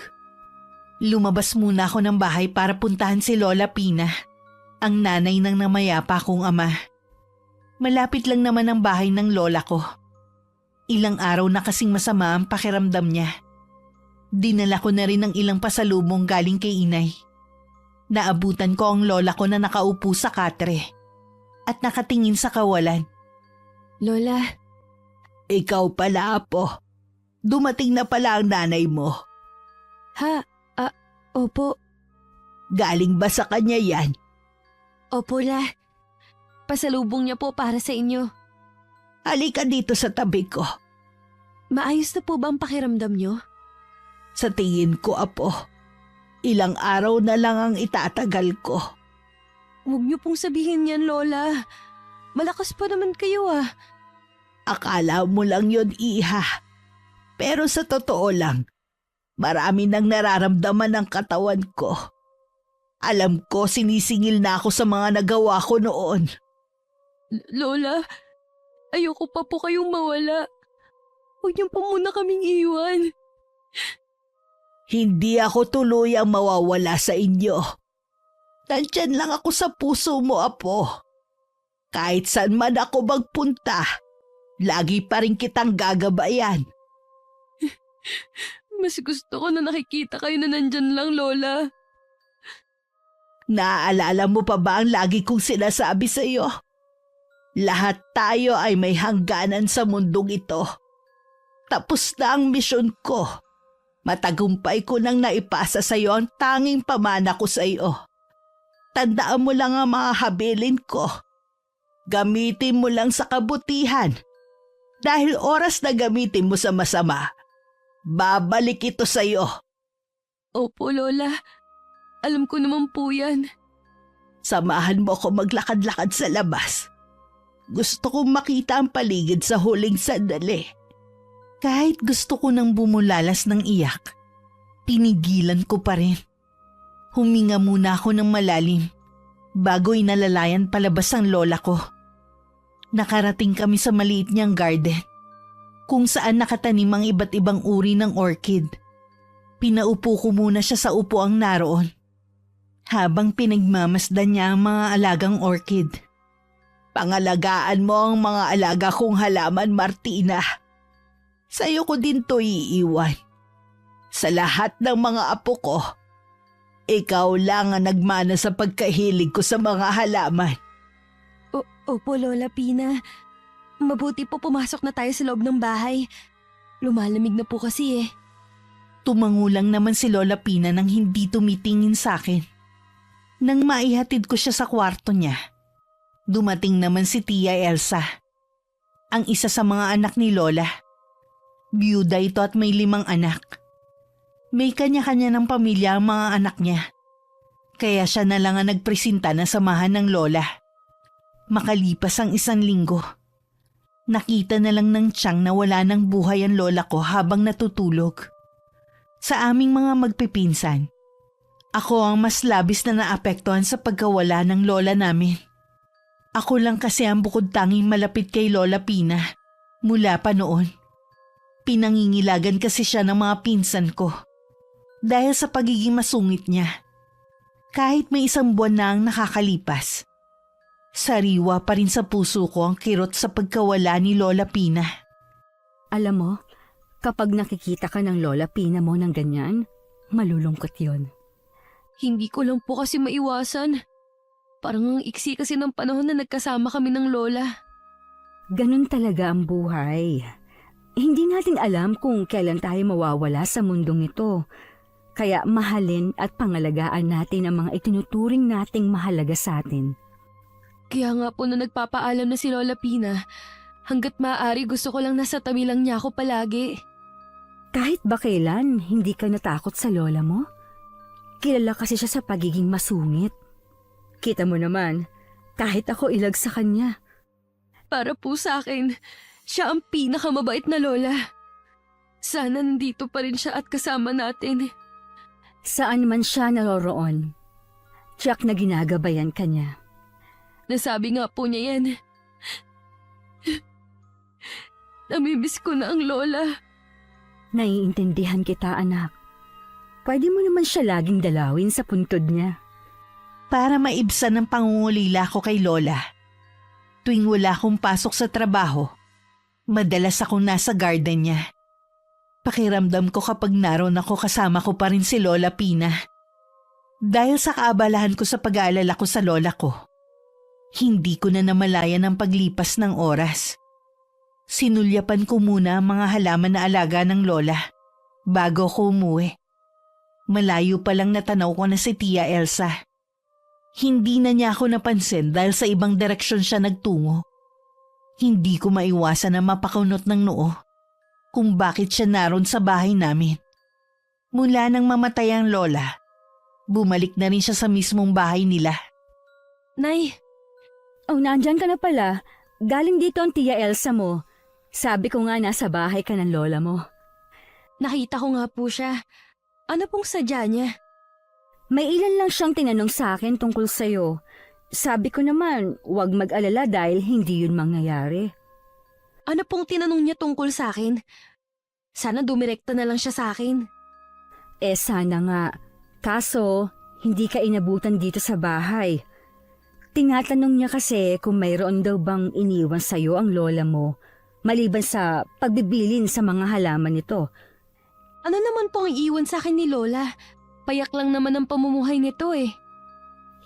Lumabas muna ako ng bahay para puntahan si Lola Pina, ang nanay ng namayapa kong ama. Malapit lang naman ang bahay ng lola ko. Ilang araw na kasing masama ang pakiramdam niya. Dinala ko na rin ng ilang pasalubong galing kay inay. Naabutan ko ang lola ko na nakaupo sa katre at nakatingin sa kawalan. Lola, Ikaw pala, Apo. Dumating na pala ang nanay mo. opo, Galing ba sa kanya yan? opo la. Pasalubong niya po para sa inyo. Halika dito sa tabi ko. Maayos na po ba ang pakiramdam niyo? Sa tingin ko, Apo, ilang araw na lang ang itatagal ko. Huwag niyo pong sabihin yan, Lola. Malakas pa naman kayo ah. Akala mo lang yon, Iha. Pero sa totoo lang, marami nang nararamdaman ang katawan ko. Alam ko sinisingil na ako sa mga nagawa ko noon. Lola, ayoko pa po kayong mawala. Huwag niyo po muna kaming iwan. Hindi ako tuluyang mawawala sa inyo. Nandyan lang ako sa puso mo, Apo. Kahit saan man ako magpunta, lagi pa rin kitang gagabayan. Mas gusto ko na nakikita kayo na nandyan lang, Lola. Naaalala mo pa ba ang lagi kong sinasabi sa iyo? Lahat tayo ay may hangganan sa mundong ito. Tapos na ang misyon ko. Matagumpay ko nang naipasa sa iyo ang tanging pamana ko sa iyo. Tandaan mo lang ang mga habilin ko. Gamitin mo lang sa kabutihan. Dahil oras na gamitin mo sa masama, babalik ito sa iyo. Opo, Lola. Alam ko naman po yan. Samahan mo ako maglakad-lakad sa labas. Gusto kong makita ang paligid sa huling sandali. Kahit gusto ko nang bumulalas ng iyak, pinigilan ko pa rin. Huminga muna ako ng malalim bago inalalayan palabas ang lola ko. Nakarating kami sa maliit niyang garden kung saan nakatanim ang iba't ibang uri ng orchid. Pinaupo ko muna siya sa upuang naroon habang pinagmamasdan niya ang mga alagang orchid. Pangalagaan mo ang mga alaga kong halaman, Martina. Sa'yo ko din to iiwan. Sa lahat ng mga apo ko, ikaw lang ang nagmana sa pagkahilig ko sa mga halaman. Opo, Lola Pina. Mabuti po pumasok na tayo sa loob ng bahay. Lumalamig na po kasi eh. Tumango lang naman si Lola Pina nang hindi tumitingin sa akin. Nang maihatid ko siya sa kwarto niya, dumating naman si Tia Elsa, ang isa sa mga anak ni Lola. Byuda ito at may 5 anak. May kanya-kanya ng pamilya ang mga anak niya. Kaya siya na lang ang nagpresenta na samahan ng Lola. Makalipas ang 1 linggo, nakita na lang ng tiyang na wala ng buhay ang lola ko habang natutulog. Sa aming mga magpipinsan, ako ang mas labis na naapektuhan sa pagkawala ng lola namin. Ako lang kasi ang bukod tanging malapit kay Lola Pina mula pa noon. Pinangingilagan kasi siya ng mga pinsan ko dahil sa pagiging masungit niya. Kahit may 1 buwan na ang nakakalipas, sariwa pa rin sa puso ko ang kirot sa pagkawala ni Lola Pina. Alam mo, kapag nakikita ka ng Lola Pina mo ng ganyan, malulungkot yon. Hindi ko lang po kasi maiwasan. Parang ang iksi kasi ng panahon na nagkasama kami ng lola. Ganun talaga ang buhay. Hindi natin alam kung kailan tayo mawawala sa mundong ito. Kaya mahalin at pangalagaan natin ang mga itinuturing nating mahalaga sa atin. Kaya nga po na nagpapaalam na si Lola Pina, hanggat maaari gusto ko lang nasa tabi lang niya ako palagi. Kahit ba kailan, hindi ka natakot sa lola mo? Kilala kasi siya sa pagiging masungit. Kita mo naman, kahit ako ilag sa kanya. Para po sa akin, siya ang pinakamabait na lola. Sana nandito pa rin siya at kasama natin. Saan man siya naroroon, tiyak na ginagabayan ka niya. Nasabi nga po niya yan. Namimiss ko na ang lola. Naiintindihan kita, anak. Pwede mo naman siya laging dalawin sa puntod niya. Para maibsan ang pangungulila ko kay Lola. Tuwing wala akong pasok sa trabaho, madalas akong nasa garden niya. Pakiramdam ko kapag naroon ako kasama ko pa rin si Lola Pina. Dahil sa kaabalahan ko sa pag-aalala ko sa lola ko, hindi ko na namalayan ang paglipas ng oras. Sinulyapan ko muna ang mga halaman na alaga ng lola bago ko umuwi. Malayo pa lang natanaw ko na si Tia Elsa. Hindi na niya ako napansin dahil sa ibang direksyon siya nagtungo. Hindi ko maiwasan na mapakunot ng noo kung bakit siya naroon sa bahay namin. Mula nang mamatay ang lola, bumalik na rin siya sa mismong bahay nila. Nay, Oh, nandyan ka na pala. Galing dito ang Tia Elsa mo. Sabi ko nga nasa bahay ka ng lola mo. nakita ko nga po siya. Ano pong sadya niya? May ilan lang siyang tinanong sa akin tungkol sa'yo. Sabi ko naman, huwag mag-alala dahil hindi yun mangyayari. Ano pong tinanong niya tungkol sa akin? Sana dumirekta na lang siya sa akin. Sana nga. Kaso, hindi ka inabutan dito sa bahay. Tinatanong niya kasi kung mayroon daw bang iniwan sa'yo ang lola mo, maliban sa pagbibilin sa mga halaman nito. Ano naman pong iiwan sa akin ni Lola? Payak lang naman ang pamumuhay nito eh.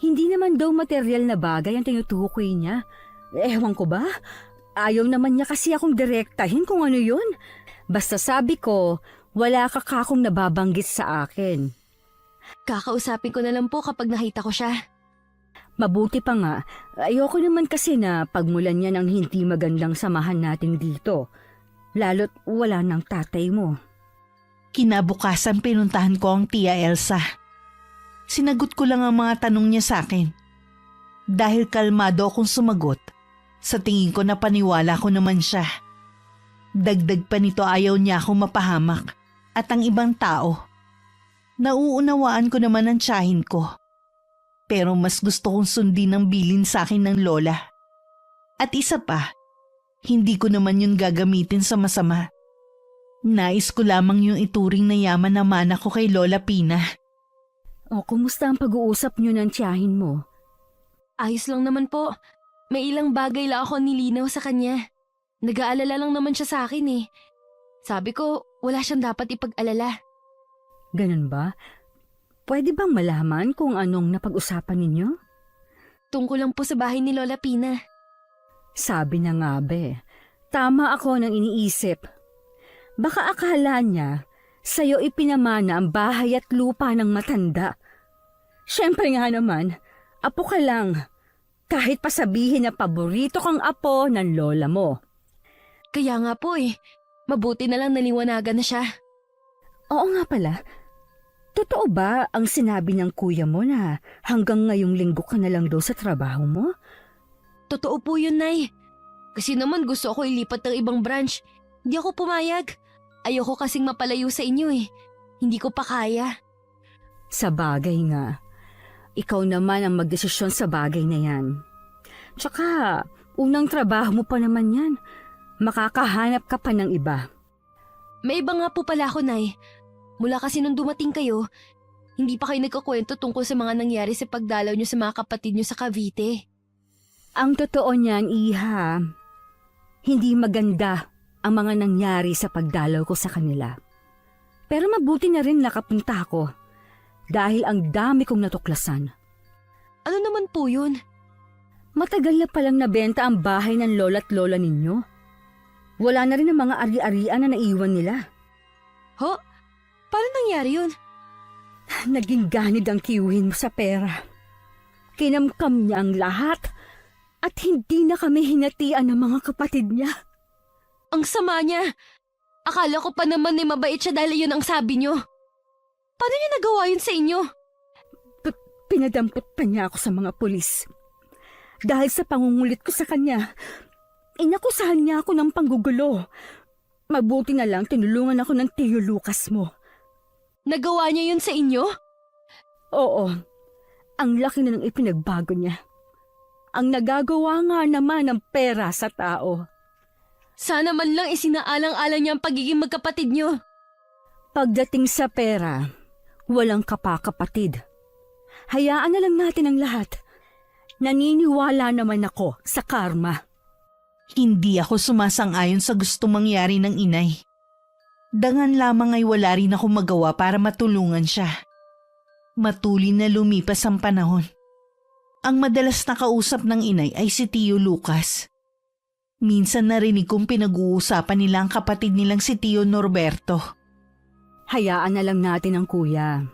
Hindi naman daw material na bagay ang tinutukoy niya. Ewan ko ba? Ayaw naman niya kasi akong direktahin kung ano yun. Basta sabi ko, wala ka kakong nababanggit sa akin. Kakausapin ko na lang po kapag nakita ko siya. Mabuti pa nga, ayoko naman kasi na pagmulan niya ng hindi magandang samahan natin dito. Lalo't wala ng tatay mo. Kinabukasan pinuntahan ko ang Tia Elsa. Sinagot ko lang ang mga tanong niya sa akin. Dahil kalmado akong sumagot, sa tingin ko na paniwala ko naman siya. Dagdag pa nito ayaw niya akong mapahamak at ang ibang tao. Nauunawaan ko naman ang tiyahin ko. Pero mas gusto kong sundin ang bilin sa akin ng lola. At isa pa, hindi ko naman yun gagamitin sa masama. Nais ko lamang yung ituring na yaman na mana ko kay Lola Pina. O, kumusta ang pag-uusap niyo ng tiyahin mo? Ayos lang naman po. May ilang bagay lang ako nilinaw sa kanya. Nag-aalala lang naman siya sa akin eh. Sabi ko, wala siyang dapat ipag-alala. Ganun ba? Pwede bang malaman kung anong napag-usapan ninyo? Tungkol lang po sa bahay ni Lola Pina. Sabi na nga be, tama ako nang iniisip. Baka akala niya, sa'yo ipinamana ang bahay at lupa ng matanda. Siyempre nga naman, apo ka lang. Kahit pa sabihin na paborito kang apo ng lola mo. Kaya nga po eh, mabuti na lang naliwanagan na siya. Oo nga pala, totoo ba ang sinabi ng kuya mo na hanggang ngayong linggo ka na lang daw sa trabaho mo? Totoo po yun, Nay. Kasi naman gusto ako ilipat ng ibang branch. Hindi ako pumayag. Ayoko kasing mapalayo sa inyo eh. Hindi ko pa kaya. Sa bagay nga, ikaw naman ang magdesisyon sa bagay na yan. Tsaka, unang trabaho mo pa naman yan. Makakahanap ka pa ng iba. May iba nga po pala ako, Nay. Mula kasi nung dumating kayo, Hindi pa kayo nagkukwento tungkol sa mga nangyari sa pagdalaw niyo sa mga kapatid niyo sa Cavite. Ang totoo niyan, Iha, hindi maganda ang mga nangyari sa pagdalaw ko sa kanila. Pero mabuti na rin nakapunta ako dahil ang dami kong natuklasan. Ano naman po yun? Matagal na palang nabenta ang bahay ng lola't lola ninyo. Wala na rin ang mga ari-arian na naiwan nila. Ho? Paano nangyari yun? Naging ganid ang kiwin mo sa pera. Kinamkam niya ang lahat at hindi na kami hinatian ng mga kapatid niya. Ang sama niya. Akala ko pa naman ay mabait siya dahil yun ang sabi niyo. Paano niya nagawa yun sa inyo? Pinadampot pa niya ako sa mga pulis. Dahil sa pangungulit ko sa kanya, inakusahan niya ako ng panggugulo. Mabuti na lang tinulungan ako ng Tio Lucas mo. Nagawa niya yun sa inyo? Oo, ang laki na ng ipinagbago niya. Ang nagagawa nga naman ng pera sa tao. Sana man lang isinaalang-alang niya ang pagiging magkapatid niyo. Pagdating sa pera, walang kapakapatid. Hayaan na lang natin ang lahat. Naniniwala naman ako sa karma. Hindi ako sumasang-ayon sa gusto mangyari ng inay. Dangan lamang ay wala rin ako magawa para matulungan siya. Matuli na lumipas ang panahon. Ang madalas nakausap ng inay ay si Tio Lucas. Minsan narinig kong pinag-uusapan nila ang kapatid nilang si Tio Norberto. Hayaan na lang natin ang kuya.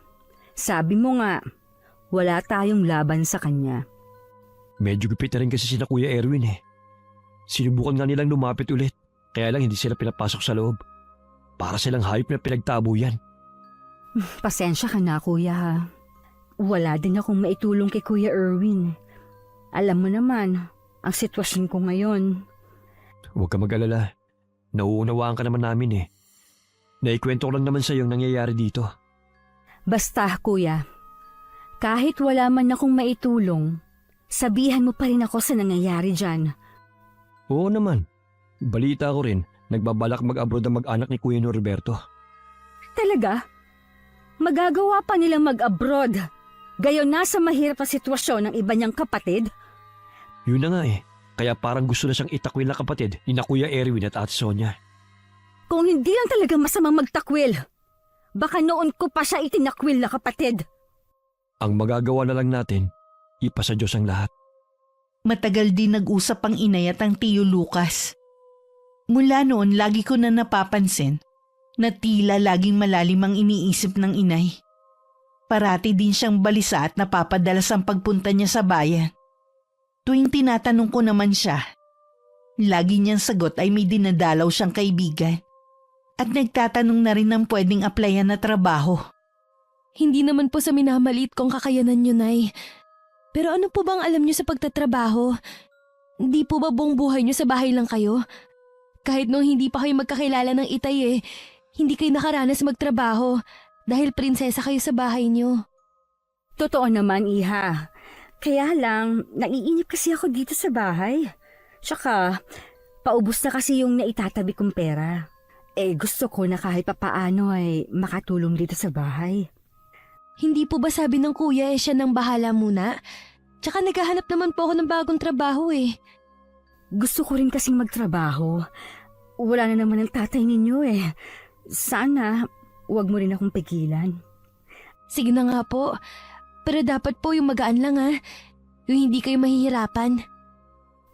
Sabi mo nga, wala tayong laban sa kanya. Medyo gupit na rin kasi sina Kuya Erwin eh. Sinubukan nga nilang lumapit ulit, kaya lang hindi sila pinapasok sa loob. Para silang hayop na pinagtabo yan. Pasensya ka na, kuya. Wala din akong maitulong kay Kuya Erwin. Alam mo naman, ang sitwasyon ko ngayon. Huwag ka mag-alala. Nauunawaan ka naman namin eh. Naikwento ko lang naman sa'yo ang nangyayari dito. Basta, kuya, kahit wala man akong maitulong, sabihan mo pa rin ako sa nangyayari dyan. Oo naman. Balita ko rin, nagbabalak mag-abroad ang mag-anak ni Kuya Norberto. Talaga? Magagawa pa nilang mag-abroad? Gayon nasa mahirap na sitwasyon ng iba niyang kapatid? Yun na nga eh. Kaya parang gusto na siyang itakwil na kapatid ni na Kuya Erwin at Ate Sonia. Kung hindi lang talaga masamang magtakwil, baka noon ko pa siya itinakwil na kapatid. Ang magagawa na lang natin, ipasa Diyos ang lahat. Matagal din nag-usap ang inay at ang Tio Lucas. Mula noon lagi ko na napapansin na tila laging malalim ang iniisip ng inay. Parati din siyang balisa at napapadalas ang pagpunta niya sa bayan. Tuwing tinatanong ko naman siya, lagi niyang sagot ay may dinadalaw siyang kaibigan at nagtatanong na rin ng pwedeng applyan na trabaho. Hindi naman po sa minamaliit kong kakayanan niyo, Nay. Pero ano po bang alam niyo sa pagtatrabaho? Hindi po ba buong buhay niyo sa bahay lang kayo? Kahit nung hindi pa kayo magkakilala ng itay hindi kayo nakaranas magtrabaho dahil prinsesa kayo sa bahay niyo. Totoo naman, Iha. Kaya lang, naiinip kasi ako dito sa bahay. Tsaka, paubos na kasi yung naitatabi kong pera. Gusto ko na kahit papaano ay makatulong dito sa bahay. Hindi po ba sabi ng kuya siya nang bahala muna? Tsaka naghahanap naman po ako ng bagong trabaho eh. Gusto ko rin kasing magtrabaho. Wala na naman ang tatay ninyo eh. Sana, wag mo rin akong pigilan. Sige na nga po. Pero dapat po yung magaan lang Yung hindi kayo mahihirapan.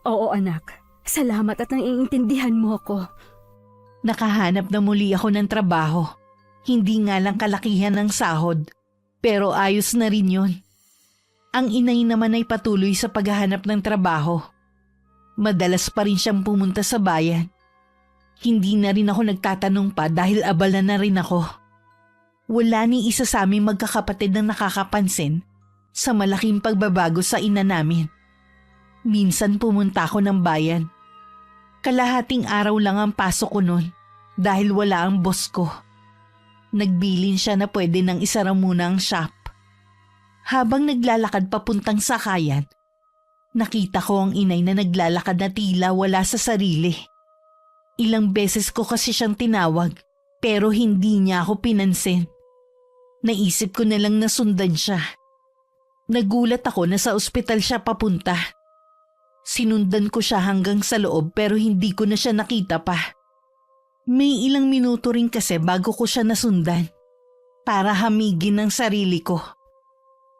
Oo anak, salamat at naiintindihan mo ako. Nakahanap na muli ako ng trabaho. Hindi nga lang kalakihan ng sahod, pero ayos na rin yun. Ang inay naman ay patuloy sa paghahanap ng trabaho. Madalas pa rin siyang pumunta sa bayan. Hindi na rin ako nagtatanong pa dahil abala na rin ako. Wala ni isa sa aming magkakapatid na nakakapansin sa malaking pagbabago sa ina namin. Minsan pumunta ako ng bayan. Kalahating araw lang ang pasok ko noon dahil wala ang boss ko. Nagbilin siya na pwede nang isara muna ang shop. Habang naglalakad papuntang sakayan, nakita ko ang inay na naglalakad na tila wala sa sarili. Ilang beses ko kasi siyang tinawag pero hindi niya ako pinansin. Naisip ko na lang na sundan siya. Nagulat ako na sa ospital siya papunta. Sinundan ko siya hanggang sa loob pero hindi ko na siya nakita pa. May ilang minuto rin kasi bago ko siya nasundan para hamigin ang sarili ko.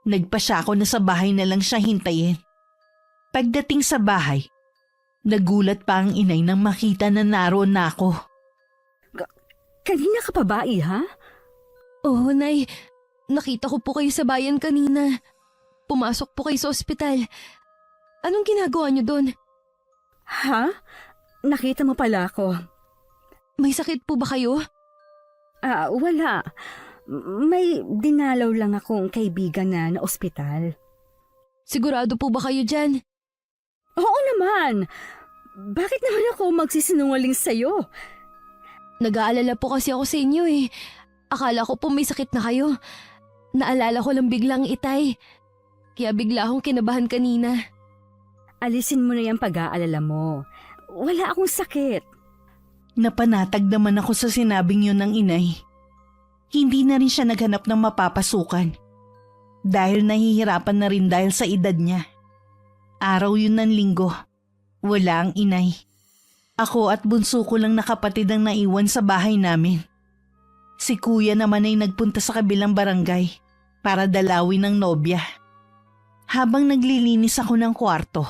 Nagpasya ako na sa bahay na lang siya hintayin. Pagdating sa bahay, nagulat pa ang inay nang makita na naroon na ako. Kanina ka pa ba, Iha? Oo, Nay. Nakita ko po kayo sa bayan kanina. Pumasok po kayo sa ospital. Anong ginagawa niyo doon? Ha? Nakita mo pala ako. May sakit po ba kayo? Wala. May dinalaw lang akong kaibigan na ospital. Sigurado po ba kayo dyan? Oo naman. Bakit naman ako magsisinungaling sa'yo? Nag-aalala po kasi ako sa inyo eh. Akala ko po may sakit na kayo. Naalala ko lang biglang itay. Kaya bigla akong kinabahan kanina. Alisin mo na yung pag-aalala mo. Wala akong sakit. Napanatag naman ako sa sinabing yun ng inay. Hindi na rin siya naghanap ng mapapasukan. Dahil nahihirapan na rin dahil sa edad niya. Araw yun ng linggo. Wala ang inay. Ako at bunso ko lang na kapatid ang naiwan sa bahay namin. Si kuya naman ay nagpunta sa kabilang barangay para dalawin ng nobya. Habang naglilinis ako ng kwarto,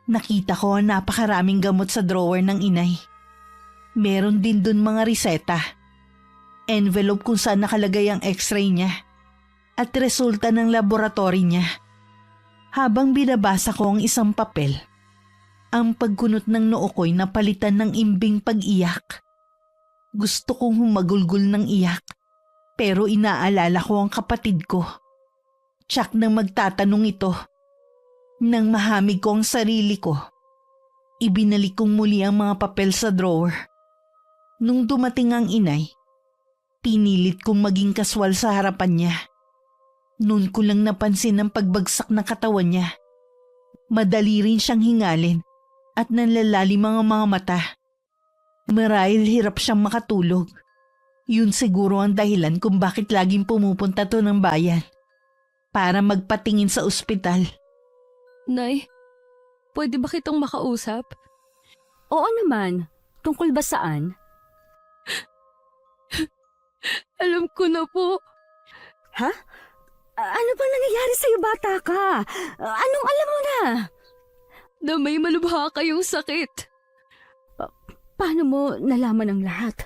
nakita ko ang napakaraming gamot sa drawer ng inay. Meron din dun mga reseta, envelope kung saan nakalagay ang x-ray niya, at resulta ng laboratory niya. Habang binabasa ko ang isang papel, ang pagkunot ng noo ko'y napalitan ng imbing pag-iyak. Gusto kong humagulgol ng iyak, pero inaalala ko ang kapatid ko. Tsak nang magtatanong ito. Nang mahamig ko ang sarili ko, ibinalik kong muli ang mga papel sa drawer. Nung dumating ang inay, pinilit kong maging kaswal sa harapan niya. Noon ko lang napansin ang pagbagsak ng katawan niya. Madali rin siyang hingalin at nanlalalim ang mga mata. Marahil hirap siyang makatulog. Yun siguro ang dahilan kung bakit laging pumupunta to ng bayan para magpatingin sa ospital. Nay, pwede ba kitang makausap? Oo naman. Tungkol ba saan? Alam ko na po. Ha? Ano bang nangyayari sa'yo, bata ka? Anong alam mo na? Na may malubha kayong sakit. Paano mo nalaman ang lahat?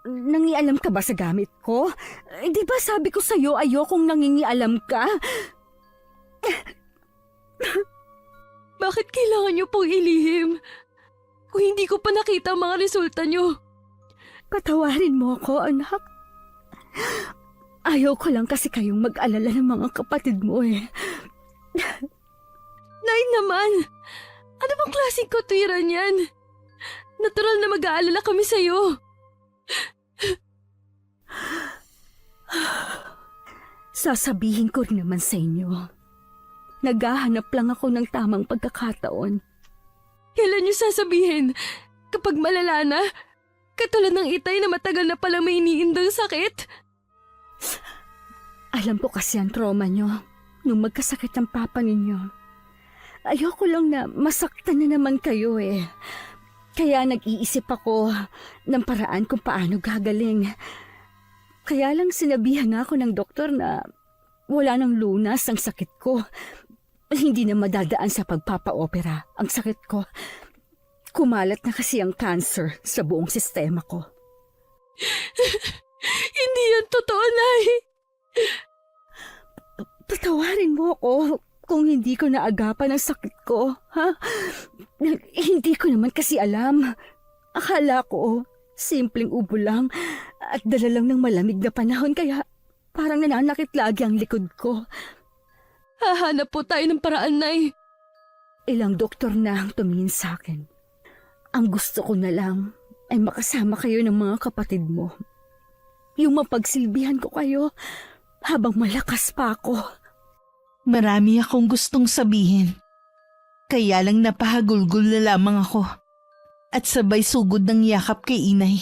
Nangialam ka ba sa gamit ko? Di ba sabi ko sa'yo ayokong nangingialam ka? Bakit kailangan niyo pong ilihim? Kung hindi ko pa nakita ang mga resulta niyo. Patawarin mo ako, anak. Ayaw ko lang kasi kayong mag-alala ng mga kapatid mo eh. Nay naman! Ano bang klaseng katwiran yan? Natural na mag-aalala kami sa'yo. Sasabihin ko rin naman sa inyo. Naghahanap lang ako ng tamang pagkakataon. Kailan niyo sasabihin? Kapag malala na? Katulad ng itay na matagal na pala may iniindang sakit? Alam ko kasi ang trauma nyo nung magkasakit ang papa ninyo. Ayoko lang na masaktan na naman kayo eh. Kaya nag-iisip ako ng paraan kung paano gagaling. Kaya lang sinabihan ako ng doktor na wala nang lunas ang sakit ko. Hindi na madadaan sa pagpapa-opera ang sakit ko. Kumalat na kasi ang cancer sa buong sistema ko. Hindi yan totoo, Nay. Patawarin mo ako kung hindi ko naagapan ang sakit ko, ha? Hindi ko naman kasi alam. Akala ko, simpleng ubo lang at dala lang ng malamig na panahon kaya parang nananakit lagi ang likod ko. Hahanap po tayo ng paraan, Nay. Ilang doktor na ang tumingin sa akin. Ang gusto ko na lang ay makasama kayo ng mga kapatid mo. Yung mapagsilbihan ko kayo habang malakas pa ako. Marami akong gustong sabihin. Kaya lang napahagulgol na lamang ako at sabay sugod ng yakap kay inay.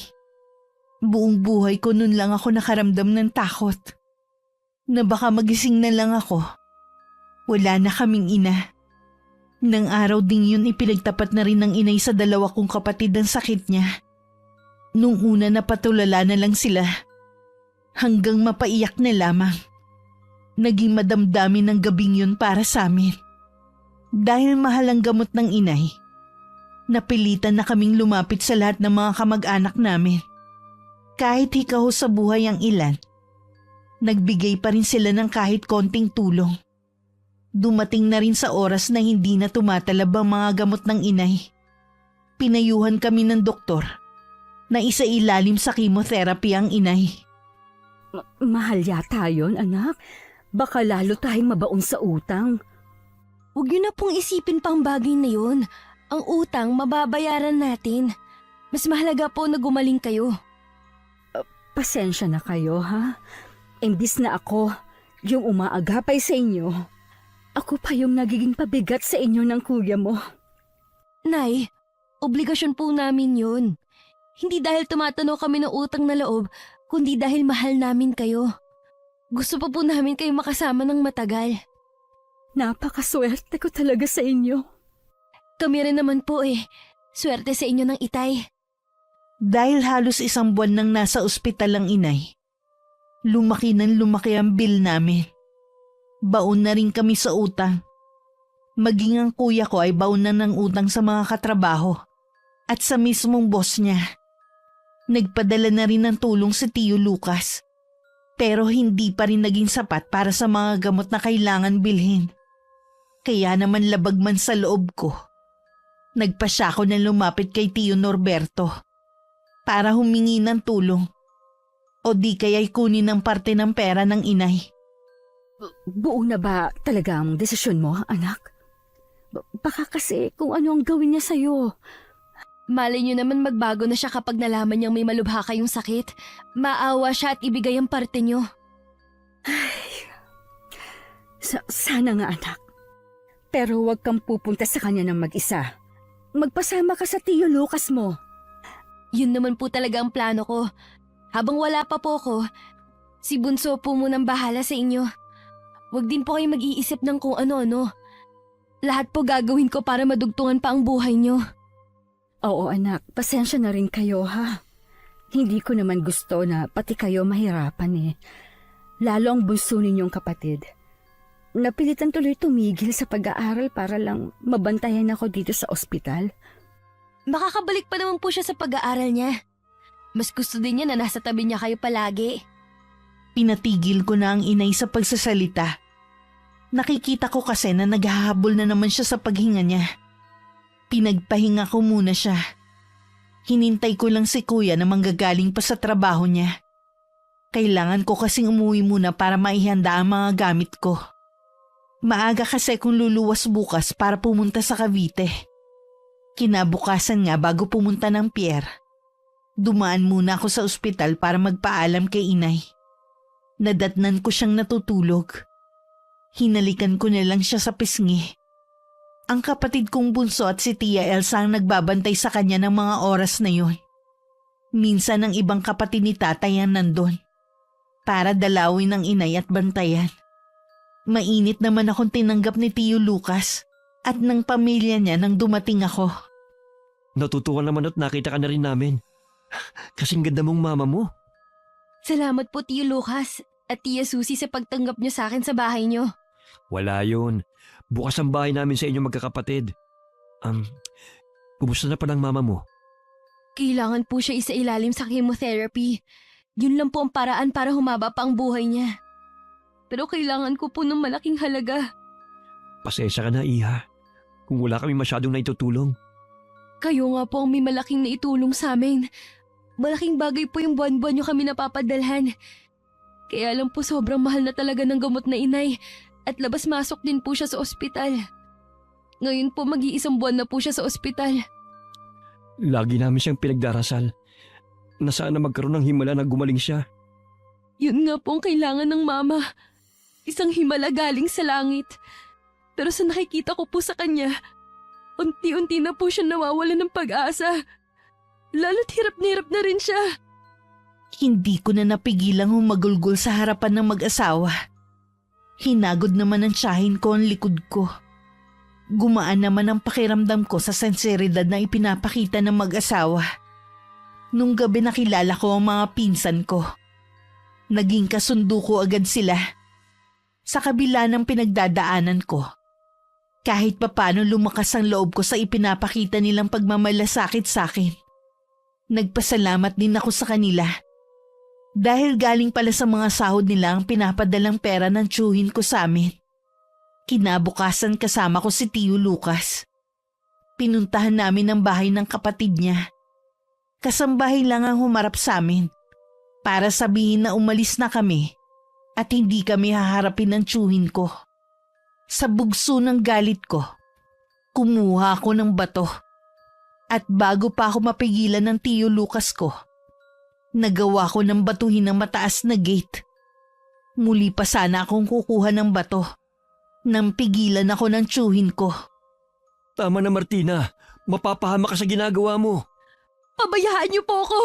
Buong buhay ko nun lang ako nakaramdam ng takot. Na baka magising na lang ako. Wala na kaming ina. Nang araw ding yun ipinagtapat na rin ng inay sa dalawa kong kapatid ang sakit niya. Nung una napatulala na lang sila. Hanggang mapaiyak na lamang. Naging madamdamin ng gabing yun para sa amin. Dahil mahal ang gamot ng inay, napilitan na kaming lumapit sa lahat ng mga kamag-anak namin. Kahit hikaw sa buhay ang ilan, nagbigay pa rin sila ng kahit konting tulong. Dumating na rin sa oras na hindi na tumatalab ang mga gamot ng inay. Pinayuhan kami ng doktor na isailalim sa chemotherapy ang inay. Mahal yata yun, anak. Baka lalo tayong mabaon sa utang. Huwag niyo na pong isipin pang bagay na yun. Ang utang mababayaran natin. Mas mahalaga po na gumaling kayo. Pasensya na kayo, ha? Imbis na ako yung umaagapay sa inyo, ako pa yung nagiging pabigat sa inyo ng kuya mo. Nay, obligasyon po namin yun. Hindi dahil tumatanaw kami ng utang na loob, kundi dahil mahal namin kayo. Gusto pa po namin kayo makasama ng matagal. Napakaswerte ko talaga sa inyo. Kami rin naman po eh. Swerte sa inyo ng itay. Dahil halos 1 buwan nang nasa ospital ang inay, lumaki ang bill namin. Baon na rin kami sa utang. Maging ang kuya ko ay baon na ng utang sa mga katrabaho at sa mismong boss niya. Nagpadala na rin ng tulong si Tio Lucas, pero hindi pa rin naging sapat para sa mga gamot na kailangan bilhin. Kaya naman labag man sa loob ko, nagpasya ko na lumapit kay Tio Norberto para humingi ng tulong o di kaya'y kunin ang parte ng pera ng inay. Buo na ba talaga ang desisyon mo, anak? Baka kasi kung ano ang gawin niya sa'yo. Malay niyo naman magbago na siya kapag nalaman niyang may malubha kayong sakit. Maawa siya at ibigay ang parte niyo. Sana nga, anak. Pero huwag kang pupunta sa kanya ng mag-isa. Magpasama ka sa Tio Lucas mo. Yun naman po talaga ang plano ko. Habang wala pa po ko, si Bunso po munang bahala sa inyo. Huwag din po kayo mag-iisip ng kung ano-ano. Lahat po gagawin ko para madugtungan pa ang buhay niyo. Oo, anak. Pasensya na rin kayo, ha? Hindi ko naman gusto na pati kayo mahirapan eh. Lalo ang bunso ninyong kapatid. Napilitan tuloy tumigil sa pag-aaral para lang mabantayan ako dito sa ospital. Makakabalik pa naman po siya sa pag-aaral niya. Mas gusto din niya na nasa tabi niya kayo palagi. Pinatigil ko na ang inay sa pagsasalita. Nakikita ko kasi na naghahabol na naman siya sa paghinga niya. Pinagpahinga ko muna siya. Hinintay ko lang si kuya na manggagaling pa sa trabaho niya. Kailangan ko kasing umuwi muna para maihanda ang mga gamit ko. Maaga kasi kung luluwas bukas para pumunta sa Cavite. Kinabukasan nga bago pumunta ng Pierre. Dumaan muna ako sa ospital para magpaalam kay inay. Nadatnan ko siyang natutulog. Hinalikan ko na lang siya sa pisngi. Ang kapatid kong bunso at si Tia Elsa ang nagbabantay sa kanya ng mga oras na yon. Minsan ang ibang kapatid ni tatay ang nandun para dalawin ng inay at bantayan. Mainit naman akong tinanggap ni Tio Lucas at ng pamilya niya nang dumating ako. Natutuwa naman at nakita ka na rin namin. Kasing ganda mong mama mo. Salamat po Tio Lucas at Tia Susie sa pagtanggap niyo sa akin sa bahay niyo. Wala yun. Bukas ang bahay namin sa inyo magkakapatid. Kumusta na pa ng mama mo? Kailangan po siya isailalim sa chemotherapy. Yun lang po ang paraan para humaba pa ang buhay niya. Pero kailangan ko po ng malaking halaga. Pasensya ka na, Iha. Kung wala kami masyadong naitutulong. Kayo nga po ang may malaking naitulong sa amin. Malaking bagay po yung buwan-buwan niyo kami napapadalhan. Kaya lang po sobrang mahal na talaga ng gamot na inay at labas-masok din po siya sa ospital. Ngayon po mag-iisang buwan na po siya sa ospital. Lagi namin siyang pinagdarasal na sana magkaroon ng himala na gumaling siya. Yun nga po ang kailangan ng mama. Isang himala galing sa langit. Pero sa nakikita ko po sa kanya, unti-unti na po siya nawawala ng pag-asa. Lalo't hirap na rin siya. Hindi ko na napigilang humagulgol sa harapan ng mag-asawa. Hinagod naman ng tiyahin ko ang likod ko. Gumaan naman ang pakiramdam ko sa senseridad na ipinapakita ng mag-asawa. Nung gabi nakilala ko ang mga pinsan ko. Naging kasundo ko agad sila. Sa kabila ng pinagdadaanan ko. Kahit papano lumakas ang loob ko sa ipinapakita nilang pagmamalasakit sa akin. Nagpasalamat din ako sa kanila. Dahil galing pala sa mga sahod nila ang pinapadalang pera ng tiyuhin ko sa amin. Kinabukasan kasama ko si Tio Lucas. Pinuntahan namin ang bahay ng kapatid niya. Kasambahay lang ang humarap sa amin para sabihin na umalis na kami at hindi kami haharapin ng tiyuhin ko. Sa bugso ng galit ko, kumuha ako ng bato. At bago pa ako mapigilan ng Tio Lucas ko, nagawa ko ng batuhin ng mataas na gate. Muli pa sana akong kukuha ng bato nang pigilan ako ng tiyuhin ko. Tama na Martina, mapapahama ka sa ginagawa mo. Pabayaan niyo po ako.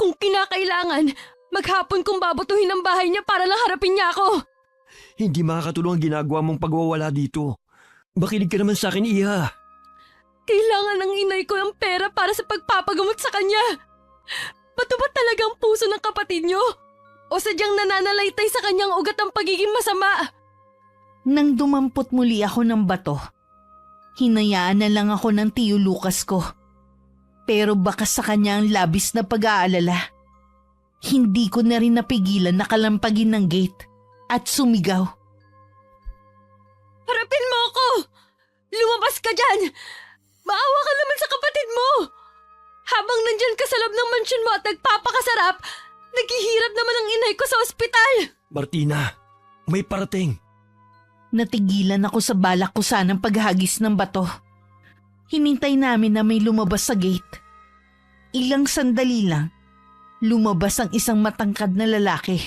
Kung kinakailangan, maghapon kong babatuhin ang bahay niya para lang harapin niya ako. Hindi makakatulong ang ginagawa mong pagwawala dito. Makinig ka naman sa akin, Iha. Kailangan ng inay ko ang pera para sa pagpapagamot sa kanya. Bato ba talagang puso ng kapatid niyo? O sadyang nananalaytay sa kanyang ugat ang pagiging masama? Nang dumampot muli ako ng bato, hinayaan na lang ako ng Tio Lucas ko. Pero baka sa kanya ang labis na pag-aalala. Hindi ko na rin napigilan na kalampagin ng gate at sumigaw. Harapin mo ako! Lumabas ka dyan! Maawa ka naman sa kapatid mo! Habang nandyan ka sa loob ng mansyon mo at nagpapakasarap, naghihirap naman ang inay ko sa ospital! Martina, may parating. Natigilan ako sa balak ko sanang paghagis ng bato. Hinintay namin na may lumabas sa gate. Ilang sandali lang, lumabas ang isang matangkad na lalaki.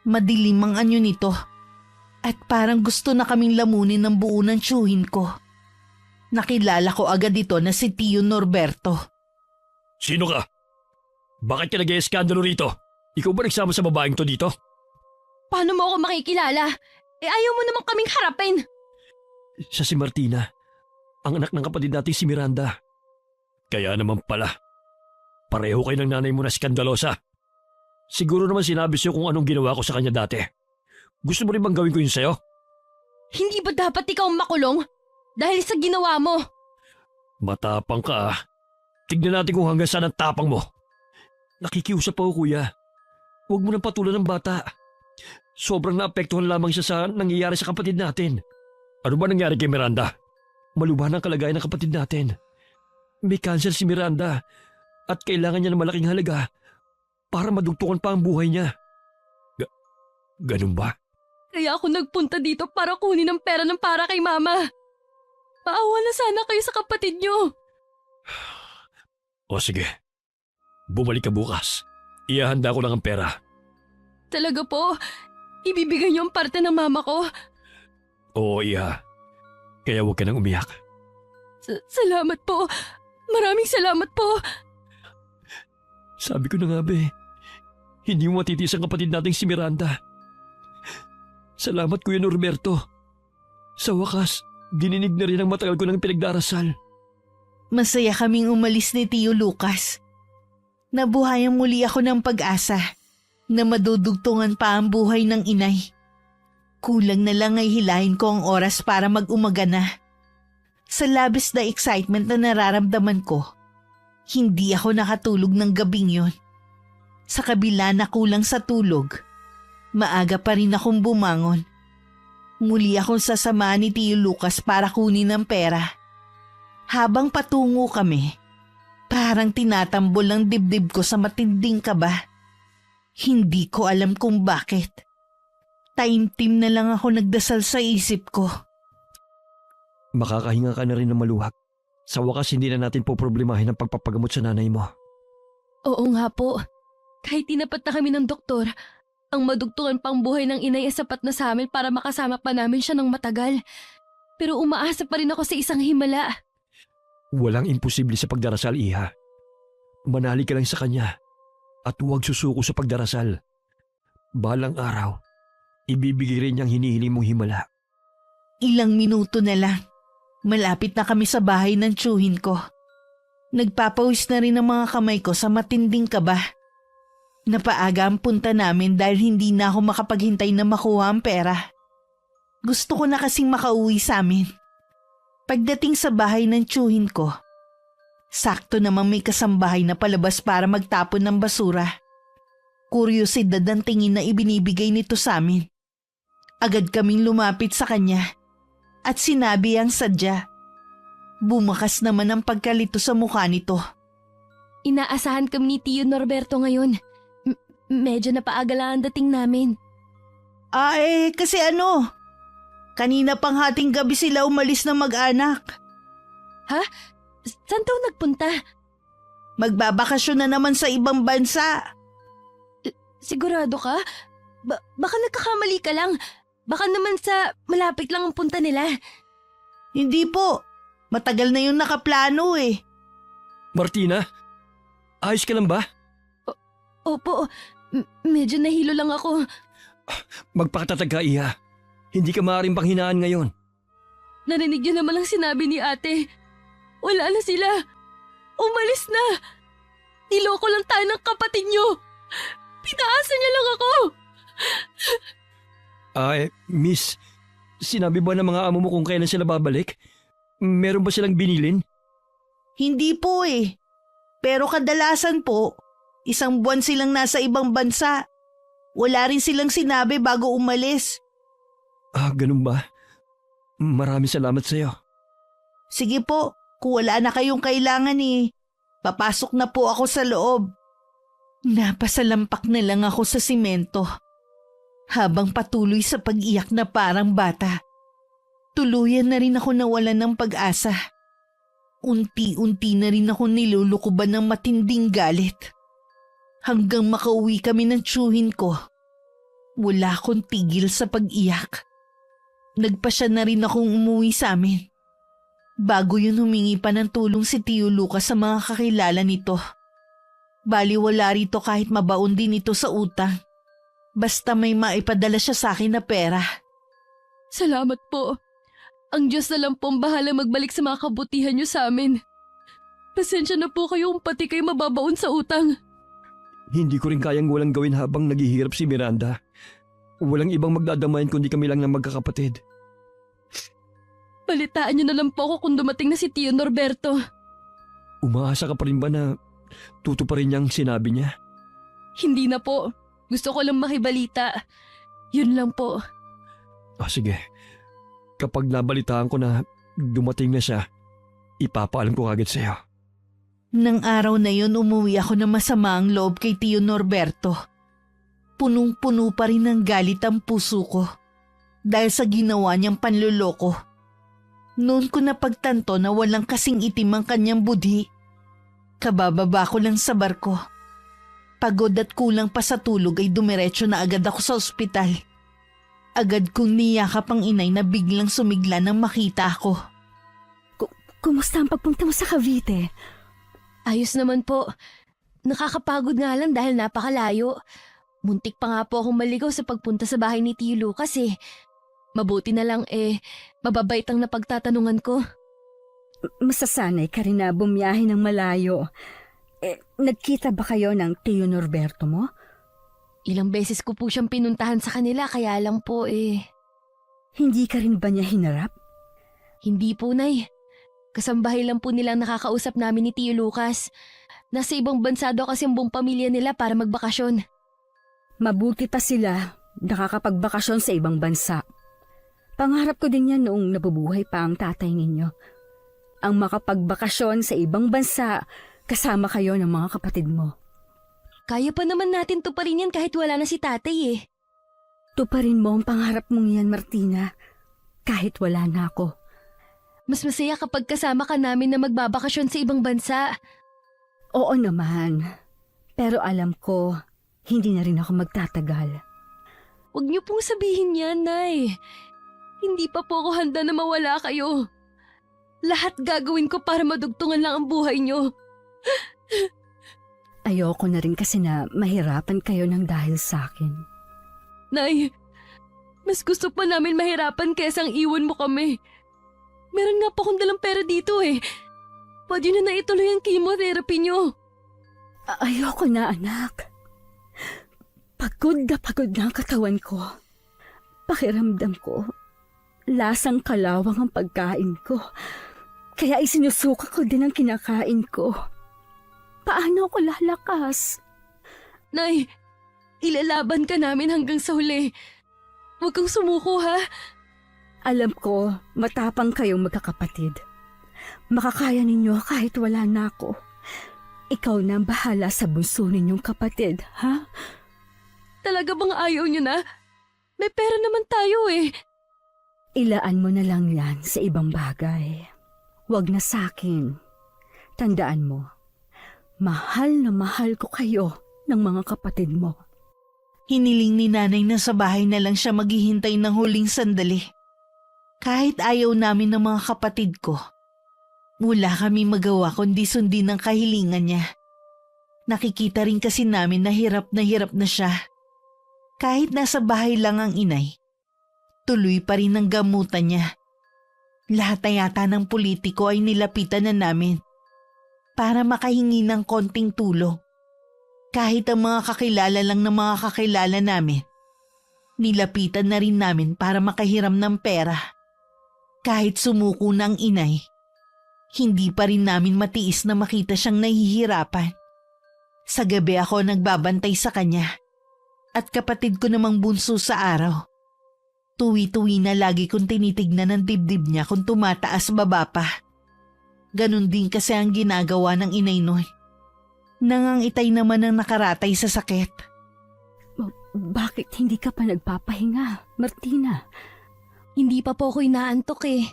Madilim ang anyo nito at parang gusto na kaming lamunin ng buo ng tiyuhin ko. Nakilala ko agad ito na si Tio Norberto. Sino ka? Bakit ka nag-ieskandalo rito? Ikaw ba nagsama sa babaeng to dito? Paano mo ako makikilala? Ayaw mo naman kaming harapin! Siya si Martina, ang anak ng kapatid natin si Miranda. Kaya naman pala, pareho kayo ng nanay mo na skandalosa. Siguro naman sinabi sa'yo kung anong ginawa ko sa kanya dati. Gusto mo rin bang gawin ko yun sa'yo? Hindi ba dapat ikaw makulong? Dahil sa ginawa mo? Matapang ka ah. Tignan natin kung hanggang saan ang tapang mo. Nakikiusap ako kuya. Huwag mo nang patulan ng bata. Sobrang naapektuhan lamang siya sa nangyayari sa kapatid natin. Ano ba nangyari kay Miranda? Malubhan ang kalagayan ng kapatid natin. May cancer si Miranda at kailangan niya ng malaking halaga para madugtungan pa ang buhay niya. Ganun ba? Kaya ako nagpunta dito para kunin ang pera ng para kay mama. Paawa na sana kayo sa kapatid niyo. O sige, bumalik ka bukas. Iahanda ko lang ang pera. Talaga po? Ibibigay niyo ang parte ng mama ko? Oo, Iha. Kaya huwag ka nang umiyak. Salamat po. Maraming salamat po. Sabi ko na nga be, hindi mo matitiis ang kapatid nating si Miranda. Salamat Kuya Norberto. Sa wakas, dininig na rin ang matagal ko ng pinagdarasal. Masaya kaming umalis ni Tio Lucas. Nabuhayan muli ako ng pag-asa na madudugtungan pa ang buhay ng inay. Kulang na lang ay hilahin ko ang oras para mag-umaga na. Sa labis na excitement na nararamdaman ko, hindi ako nakatulog ng gabing yon. Sa kabila na kulang sa tulog, maaga pa rin akong bumangon. Muli akong sasamahan ni Tio Lucas para kunin ang pera. Habang patungo kami, parang tinatambol ang dibdib ko sa matinding kaba. Hindi ko alam kung bakit. Taimtim na lang ako nagdasal sa isip ko. Makakahinga ka na rin ng maluwag. Sa wakas hindi na natin poproblemahin ang pagpapagamot sa nanay mo. Oo nga po. Kahit tinapat na kami ng doktor, ang madugtungan pang buhay ng inay ay sapat na sa amin para makasama pa namin siya ng matagal. Pero umaasa pa rin ako sa isang himala. Walang imposible sa pagdarasal, Iha. Manali ka lang sa kanya At huwag susuko sa pagdarasal. Balang araw, ibibigay rin niyang hinihiling mong himala. Ilang minuto na lang. Malapit na kami sa bahay ng tiyuhin ko. Nagpapawis na rin ang mga kamay ko sa matinding kaba. Napaaga ang punta namin dahil hindi na ako makapaghintay na makuha ang pera. Gusto ko na kasing makauwi sa amin. Pagdating sa bahay ng tiyuhin ko, sakto namang may kasambahay na palabas para magtapon ng basura. Kuryosidad ang tingin na ibinibigay nito sa amin. Agad kaming lumapit sa kanya at sinabi ang sadya. Bumakas naman ang pagkalito sa mukha nito. Inaasahan kami ni Tio Norberto ngayon. Medyo napaaga lang ang dating namin. Kasi kanina pang hating gabi sila umalis na mag-anak. Saan daw nagpunta? Magbabakasyon na naman sa ibang bansa. Sigurado ka? Baka nagkakamali ka lang. Baka naman sa malapit lang ang punta nila. Hindi po. Matagal na yung nakaplano eh. Martina, ayos ka lang ba? Opo, medyo nahilo lang ako. Magpakatatag ka, Iha. Hindi ka maaaring panghinaan ngayon. Narinig niyo naman ang sinabi ni ate. Wala na sila. Umalis na. Niloko lang tayo ng kapatid niyo. Pinaasa niya lang ako. Miss, sinabi ba ng mga amo mo kung kailan sila babalik? Meron ba silang binilin? Hindi po eh. Pero kadalasan po, isang buwan silang nasa ibang bansa. Wala rin silang sinabi bago umalis. Ganun ba? Maraming salamat sa'yo. Sige po, kung wala na kayong kailangan papasok na po ako sa loob. Napasalampak na lang ako sa simento. Habang patuloy sa pag-iyak na parang bata, tuluyan na rin ako nawalan ng pag-asa. Unti-unti na rin ako nilulukuban ng matinding galit. Hanggang makauwi kami ng tiyuhin ko, wala akong tigil sa pag-iyak. Nagpasya na rin akong umuwi sa amin. Bago yun humingi pa ng tulong si Tio Lucas sa mga kakilala nito. Bali wala rito kahit mabaon din ito sa utang. Basta may maipadala siya sa akin na pera. Salamat po. Ang Diyos na lang po ang bahala magbalik sa mga kabutihan niyo sa amin. Pasensya na po kayo kung pati kayo mababaon sa utang. Hindi ko rin kayang walang gawin habang naghihirap si Miranda. Walang ibang magdadamayan kundi kami lang ng magkakapatid. Balitaan niyo na lang po ako kung dumating na si Tio Norberto. Umaasa ka pa rin ba na tutuparin niyang sinabi niya? Hindi na po. Gusto ko lang makibalita. Yun lang po. Sige. Kapag nabalitaan ko na dumating na siya, ipapaalam ko agad sa'yo. Nang araw na yun umuwi ako na masama ang loob kay Tio Norberto. Punong-puno pa rin ng galit ang puso ko dahil sa ginawa niyang panluloko. Noon ko napagtanto na walang kasing itim ang kanyang budhi. Kabababa ko lang sa barko. Pagod at kulang pa sa tulog ay dumiretso na agad ako sa ospital. Agad kong niyakap ang inay na biglang sumigla nang makita ako. Kumusta ang pagpunta mo sa Cavite? Ayos naman po. Nakakapagod nga lang dahil napakalayo. Muntik pa nga po akong maligaw sa pagpunta sa bahay ni Tio Lucas eh. Mabuti na lang mababait ang napagtatanungan ko. Masasanay ka rin na bumiyahe ng malayo. Nagkita ba kayo ng Tio Norberto mo? Ilang beses ko po siyang pinuntahan sa kanila kaya lang po Hindi ka rin ba niya hinarap? Hindi po, Nay. Kasambahay lang po nilang nakakausap namin ni Tio Lucas. Nasa ibang bansa daw kasi ang buong pamilya nila para magbakasyon. Mabuti pa sila nakakapagbakasyon sa ibang bansa. Pangarap ko din yan noong nabubuhay pa ang tatay ninyo. Ang makapagbakasyon sa ibang bansa kasama kayo ng mga kapatid mo. Kaya pa naman natin tuparin yan kahit wala na si tatay eh. Tuparin mo ang pangarap mong yan, Martina, kahit wala na ako. Mas masaya kapag kasama ka namin na magbabakasyon sa ibang bansa. Oo naman, pero alam ko, hindi na rin ako magtatagal. Huwag niyo pong sabihin yan, Nay. Hindi pa po ako handa na mawala kayo. Lahat gagawin ko para madugtungan lang ang buhay niyo. Ayoko na rin kasi na mahirapan kayo ng dahil sa akin. Nay, mas gusto pa namin mahirapan kaysa ang iwan mo kami. Meron nga pa akong dalang pera dito eh. Pwede na naituloy ang chemotherapy niyo. Ayoko na, anak. Pagod na ang katawan ko. Pakiramdam ko, lasang kalawang ang pagkain ko. Kaya isinusuka ko din ang kinakain ko. Paano ako lalakas? Nay, ilalaban ka namin hanggang sa huli. Huwag kang sumuko ha. Alam ko, matapang kayong magkakapatid. Makakaya ninyo kahit wala na ako. Ikaw na ang bahala sa bunso ninyong kapatid, ha? Talaga bang ayaw niyo na? May pera naman tayo eh. Ilaan mo na lang yan sa ibang bagay. Huwag na sa akin. Tandaan mo, mahal na mahal ko kayo ng mga kapatid mo. Hiniling ni nanay na sa bahay na lang siya maghihintay ng huling sandali. Kahit ayaw namin ng mga kapatid ko, wala kami magawa kundi sundin ang kahilingan niya. Nakikita rin kasi namin na hirap na siya. Kahit nasa bahay lang ang inay, tuloy pa rin ang gamutan niya. Lahat na yata ng politiko ay nilapitan na namin para makahingi ng konting tulong. Kahit ang mga kakilala lang ng mga kakilala namin, nilapitan na rin namin para makahiram ng pera. Kahit sumuko ng inay, hindi pa rin namin matiis na makita siyang nahihirapan. Sa gabi ako nagbabantay sa kanya at kapatid ko namang bunso sa araw. Tuwi-tuwi na lagi kong tinitignan ang dibdib niya kung tumataas baba pa. Ganon din kasi ang ginagawa ng inay noy. Nangangitay naman ang nakaratay sa sakit. Bakit hindi ka pa nagpapahinga, Martina? Hindi pa po ako inaantok eh.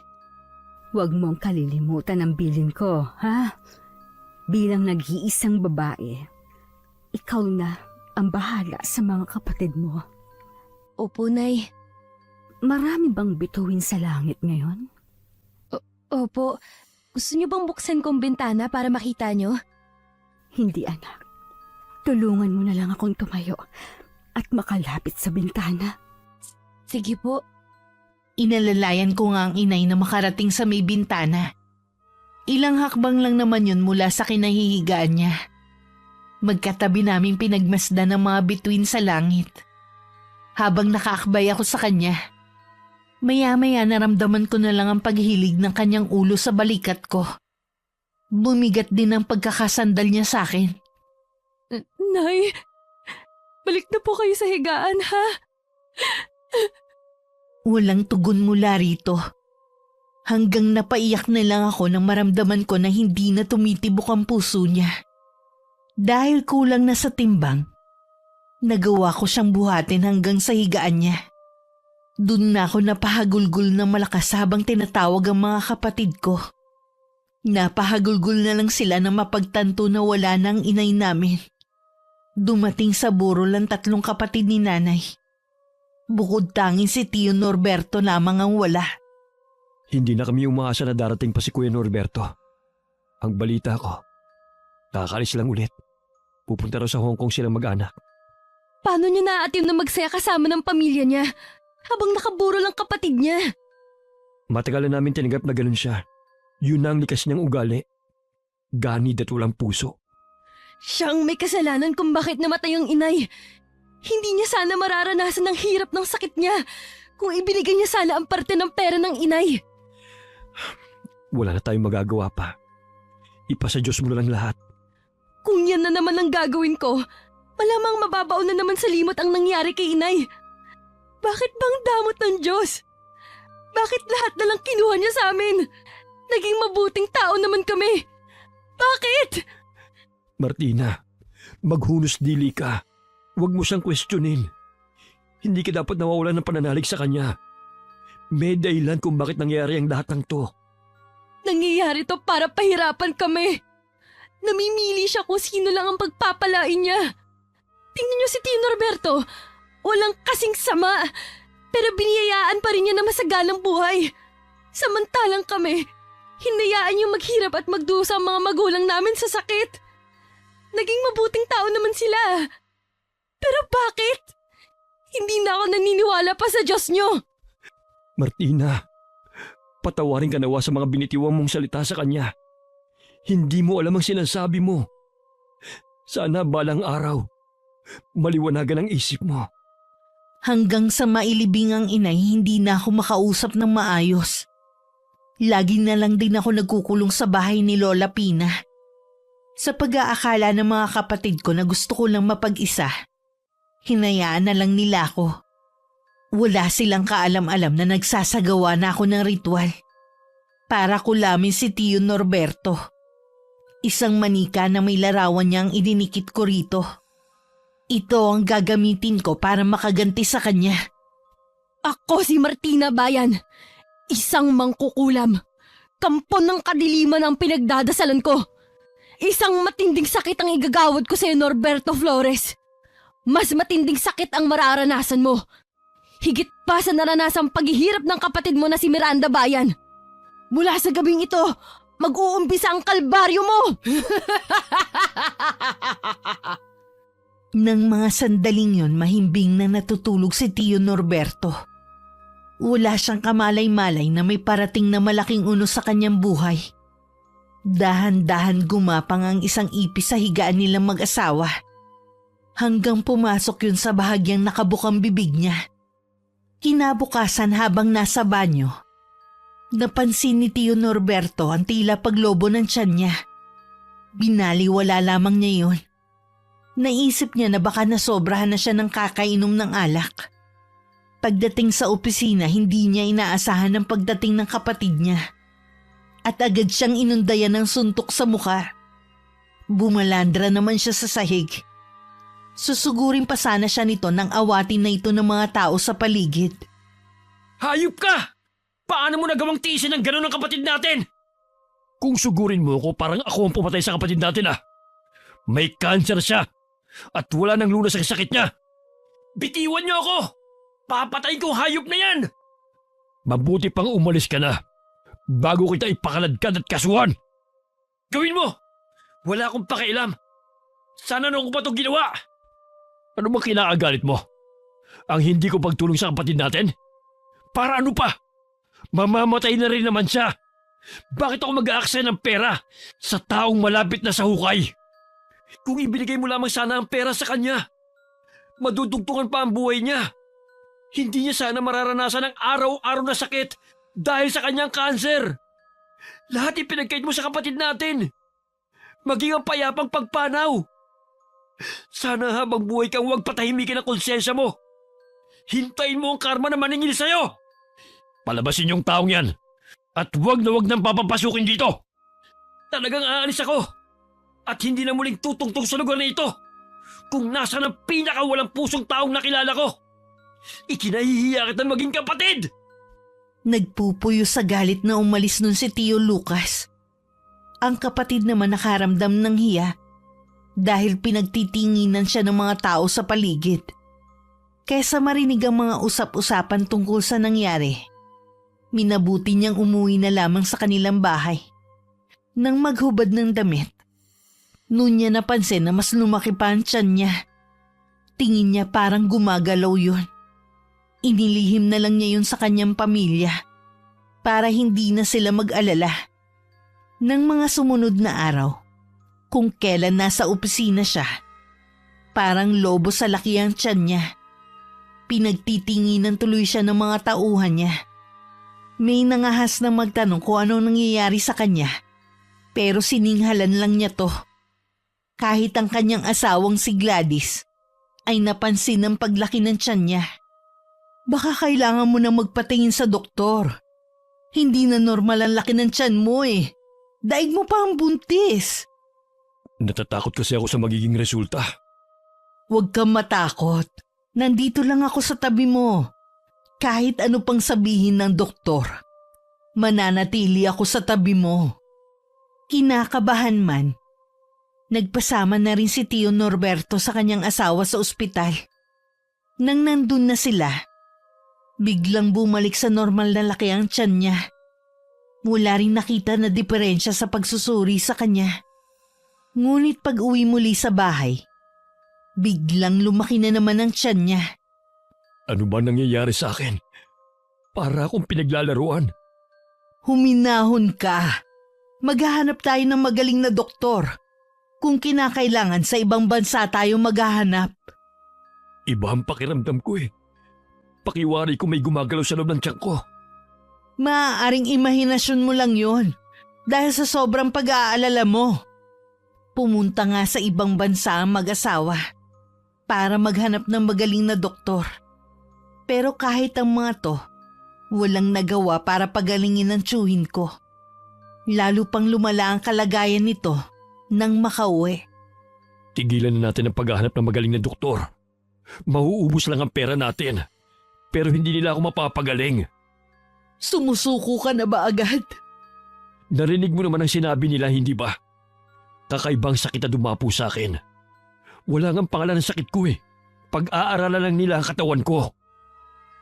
Huwag mong kalilimutan ang bilin ko, ha? Bilang nag-iisang babae, ikaw na ang bahala sa mga kapatid mo. Opo, Nay. Marami bang bituin sa langit ngayon? Opo. Gusto niyo bang buksan kong bintana para makita niyo? Hindi, anak. Tulungan mo na lang akong tumayo at makalapit sa bintana. Sige po. Inalalayan ko nga ang inay na makarating sa may bintana. Ilang hakbang lang naman yun mula sa kinahihigaan niya. Magkatabi naming pinagmasdan ng mga bituin sa langit. Habang nakaakbay ako sa kanya, maya-maya naramdaman ko na lang ang paghilig ng kanyang ulo sa balikat ko. Bumigat din ang pagkakasandal niya sa akin. Nay, balik na po kayo sa higaan, ha? Walang tugon mula rito. Hanggang napaiyak na lang ako nang maramdaman ko na hindi na tumitibok ang puso niya. Dahil kulang na sa timbang, nagawa ko siyang buhatin hanggang sa higaan niya. Doon na ako napahagulgul ng malakas habang tinatawag ang mga kapatid ko. Napahagulgul na lang sila na mapagtanto na wala nang inay namin. Dumating sa burol ang 3 kapatid ni nanay. Bukod tanging si Tio Norberto lamang ang wala. Hindi na kami umaasa na darating pa si Kuya Norberto. Ang balita ko, kakaalis lang ulit. Pupunta raw sa Hong Kong silang mag-anak. Paano niya naaatim na magsaya kasama ng pamilya niya habang nakaburol ang kapatid niya? Matagal na namin tinanggap na ganun siya. Yun na ang likas niyang ugali. Ganid at walang puso. Siyang may kasalanan kung bakit namatay ang inay. Hindi niya sana mararanasan ng hirap ng sakit niya kung ibinigay niya sana ang parte ng pera ng inay. Wala na tayong magagawa pa. Ipasa Diyos mo na lang lahat. Kung yan na naman ang gagawin ko, malamang mababaon na naman sa limot ang nangyari kay inay. Bakit bang damot ng Diyos? Bakit lahat na lang kinuha niya sa amin? Naging mabuting tao naman kami. Bakit? Martina, maghunos dili ka. Huwag mo siyang questionin. Hindi ka dapat nawawalan ng pananalig sa kanya. May dahilan kung bakit nangyari ang lahat ng to. Nangyayari to para pahirapan kami. Namimili siya kung sino lang ang pagpapalain niya. Tingnan niyo si Tio Norberto. Walang kasing sama. Pero biniyayaan pa rin niya na masagalang buhay. Samantalang kami, hinayaan niyo maghirap at magdusa ang mga magulang namin sa sakit. Naging mabuting tao naman sila. Pero bakit? Hindi na ako naniniwala pa sa Diyos nyo. Martina, patawarin ka nawa sa mga binitiwang mong salita sa kanya. Hindi mo alam ang sinasabi mo. Sana balang araw, maliwanagan ang isip mo. Hanggang sa mailibing ang inay, hindi na ako makausap ng maayos. Lagi na lang din ako nagkukulong sa bahay ni Lola Pina. Sa pag-aakala ng mga kapatid ko na gusto ko lang mapag-isa, hinayaan na lang nila ako. Wala silang kaalam-alam na nagsasagawa na ako ng ritual para kulamin si Tio Norberto. Isang manika na may larawan niyang idinikit ko rito. Ito ang gagamitin ko para makaganti sa kanya. Ako si Martina Bayan. Isang mangkukulam. Kampo ng kadiliman ang pinagdadasalan ko. Isang matinding sakit ang igagawad ko sa iyo, Norberto Flores. Mas matinding sakit ang mararanasan mo. Higit pa sa naranasang paghihirap ng kapatid mo na si Miranda Bayan. Mula sa gabing ito, mag-uumpisa ang kalbaryo mo! Nang mga sandaling yon, mahimbing na natutulog si Tio Norberto. Wala siyang kamalay-malay na may parating na malaking unos sa kanyang buhay. Dahan-dahan gumapang ang isang ipis sa higaan nilang mag-asawa. Hanggang pumasok yun sa bahagyang nakabukang bibig niya. Kinabukasan habang nasa banyo, napansin ni Tio Norberto ang tila paglobo ng tiyan niya. Binaliwala lamang niya yun. Naisip niya na baka nasobrahan na siya ng kakainom ng alak. Pagdating sa opisina, hindi niya inaasahan ang pagdating ng kapatid niya. At agad siyang inundayan ng suntok sa mukha. Bumalandra naman siya sa sahig. Susugurin pa sana siya nito nang awatin na ito ng mga tao sa paligid. Hayop ka! Paano mo nagawang tiisin ang gano'n ng kapatid natin? Kung sugurin mo ako, parang ako ang pumatay sa kapatid natin ah. May cancer siya at wala nang lunas sa sakit niya. Bitiwan niyo ako! Papatayin ko hayop na yan! Mabuti pang umalis ka na bago kita ipakaladkad at kasuhan. Gawin mo! Wala akong pakialam. Sana noon ko pa itong ginawa. Ano ba kinakagalit mo? Ang hindi ko pagtulong sa kapatid natin? Para ano pa? Mamamatay na rin naman siya. Bakit ako mag-aaksaya ng pera sa taong malapit na sa hukay? Kung ibinigay mo lamang sana ang pera sa kanya, madudugtungan pa ang buhay niya. Hindi niya sana mararanasan ang araw-araw na sakit dahil sa kanyang kanser. Lahat ipinagkait mo sa kapatid natin. Maging ang payapang pagpanaw. Sana habang buhay kang huwag patahimikin ang konsensya mo. Hintayin mo ang karma na maningil sa'yo. Palabasin yung taong yan at huwag na huwag nang papapasukin dito. Talagang aalis ako at hindi na muling tutungtong sa lugar na ito kung nasa ng pinakawalang pusong taong nakilala ko. Ikinahihiya kitang maging kapatid. Nagpupuyo sa galit na umalis nun si Tio Lucas. Ang kapatid naman nakaramdam ng hiya dahil pinagtitinginan siya ng mga tao sa paligid. Kesa marinig ang mga usap-usapan tungkol sa nangyari, minabuti niyang umuwi na lamang sa kanilang bahay. Nang maghubad ng damit, noon niya napansin na mas lumaki pa ang tiyan niya. Tingin niya parang gumagalaw yun. Inilihim na lang niya yun sa kanyang pamilya para hindi na sila mag-alala. Nang mga sumunod na araw, kung kailan nasa opisina siya, parang lobo sa laki ang tiyan niya. Pinagtitinginan tuloy siya ng mga tauhan niya. May nangahas na magtanong kung ano nangyayari sa kanya, pero sininghalan lang niya to. Kahit ang kanyang asawang si Gladys ay napansin ang paglaki ng tiyan niya. Baka kailangan mo na magpatingin sa doktor. Hindi na normal ang laki ng tiyan mo eh. Daig mo pa ang buntis. Natatakot kasi ako sa magiging resulta. Huwag kang matakot. Nandito lang ako sa tabi mo. Kahit ano pang sabihin ng doktor, mananatili ako sa tabi mo. Kinakabahan man, nagpasama na rin si Tio Norberto sa kanyang asawa sa ospital. Nang nandun na sila, biglang bumalik sa normal na laki ang tiyan niya. Wala rin nakita na diferensya sa pagsusuri sa kanya. Ngunit pag uwi muli sa bahay, biglang lumaki na naman ang tiyan niya. Ano ba nangyayari sa akin? Para akong pinaglalaruan. Huminahon ka. Maghahanap tayo ng magaling na doktor. Kung kinakailangan sa ibang bansa tayo maghahanap. Iba ang pakiramdam ko eh. Pakiwari ko may gumagalaw sa loob ng tiyan ko. Maaaring imahinasyon mo lang yon dahil sa sobrang pag-aalala mo. Pumunta nga sa ibang bansa ang mag-asawa para maghanap ng magaling na doktor. Pero kahit ang mga to, walang nagawa para pagalingin ang tiyuhin ko. Lalo pang lumala ang kalagayan nito nang makauwi. Tigilan na natin ang paghahanap ng magaling na doktor. Mauubos lang ang pera natin. Pero hindi nila ako mapapagaling. Sumusuko ka na ba agad? Narinig mo naman ang sinabi nila, hindi ba? Kakaibang sakit na dumapo sa akin. Wala ngang pangalan ng sakit ko eh. Pag-aaralan lang nila ang katawan ko.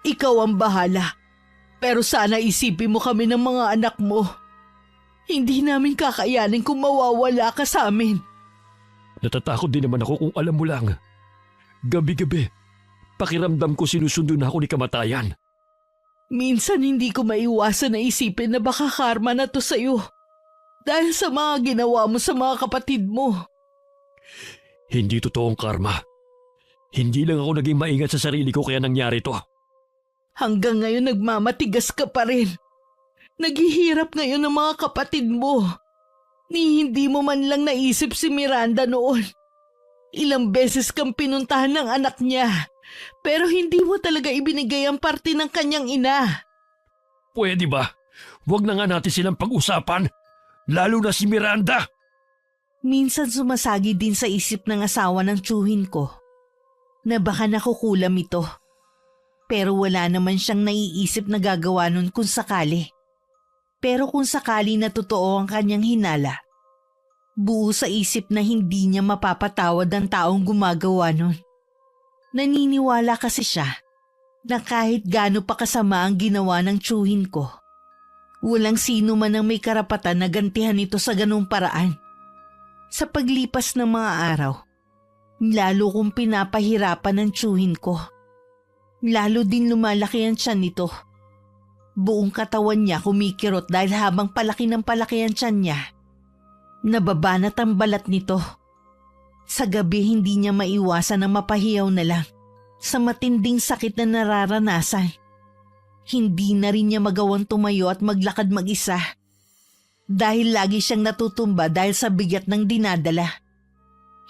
Ikaw ang bahala. Pero sana isipin mo kami ng mga anak mo. Hindi namin kakayanin kung mawawala ka sa amin. Natatakot din naman ako kung alam mo lang. Gabi-gabi, pakiramdam ko sinusundo na ako ni kamatayan. Minsan hindi ko maiwasan na isipin na baka karma na to sa'yo. Dahil sa mga ginawa mo sa mga kapatid mo. Hindi totoong karma. Hindi lang ako naging maingat sa sarili ko kaya nangyari to. Hanggang ngayon nagmamatigas ka pa rin. Naghihirap ngayon ang mga kapatid mo. Ni hindi mo man lang naisip si Miranda noon. Ilang beses kang pinuntahan ng anak niya. Pero hindi mo talaga ibinigay ang parte ng kanyang ina. Pwede ba? Huwag na nga natin silang pag-usapan. Lalo na si Miranda. Minsan sumasagi din sa isip ng asawa ng tiyuhin ko na baka nakukulam ito. Pero wala naman siyang naiisip na gagawa nun kung sakali. Pero kung sakali na totoo ang kanyang hinala, buo sa isip na hindi niya mapapatawad ang taong gumagawa nun. Naniniwala kasi siya na kahit gaano pa kasama ang ginawa ng tiyuhin ko, walang sino man ang may karapatan na gantihan ito sa ganung paraan. Sa paglipas ng mga araw, lalo kong pinapahirapan ng tiyuhin ko. Lalo din lumalaki ang tiyan nito. Buong katawan niya kumikirot dahil habang palaki ng palaki ang tiyan niya, nababanat ang balat nito. Sa gabi hindi niya maiwasan ang mapahiyaw na lang sa matinding sakit na nararanasan. Hindi na rin niya magawang tumayo at maglakad mag-isa dahil lagi siyang natutumba dahil sa bigat ng dinadala.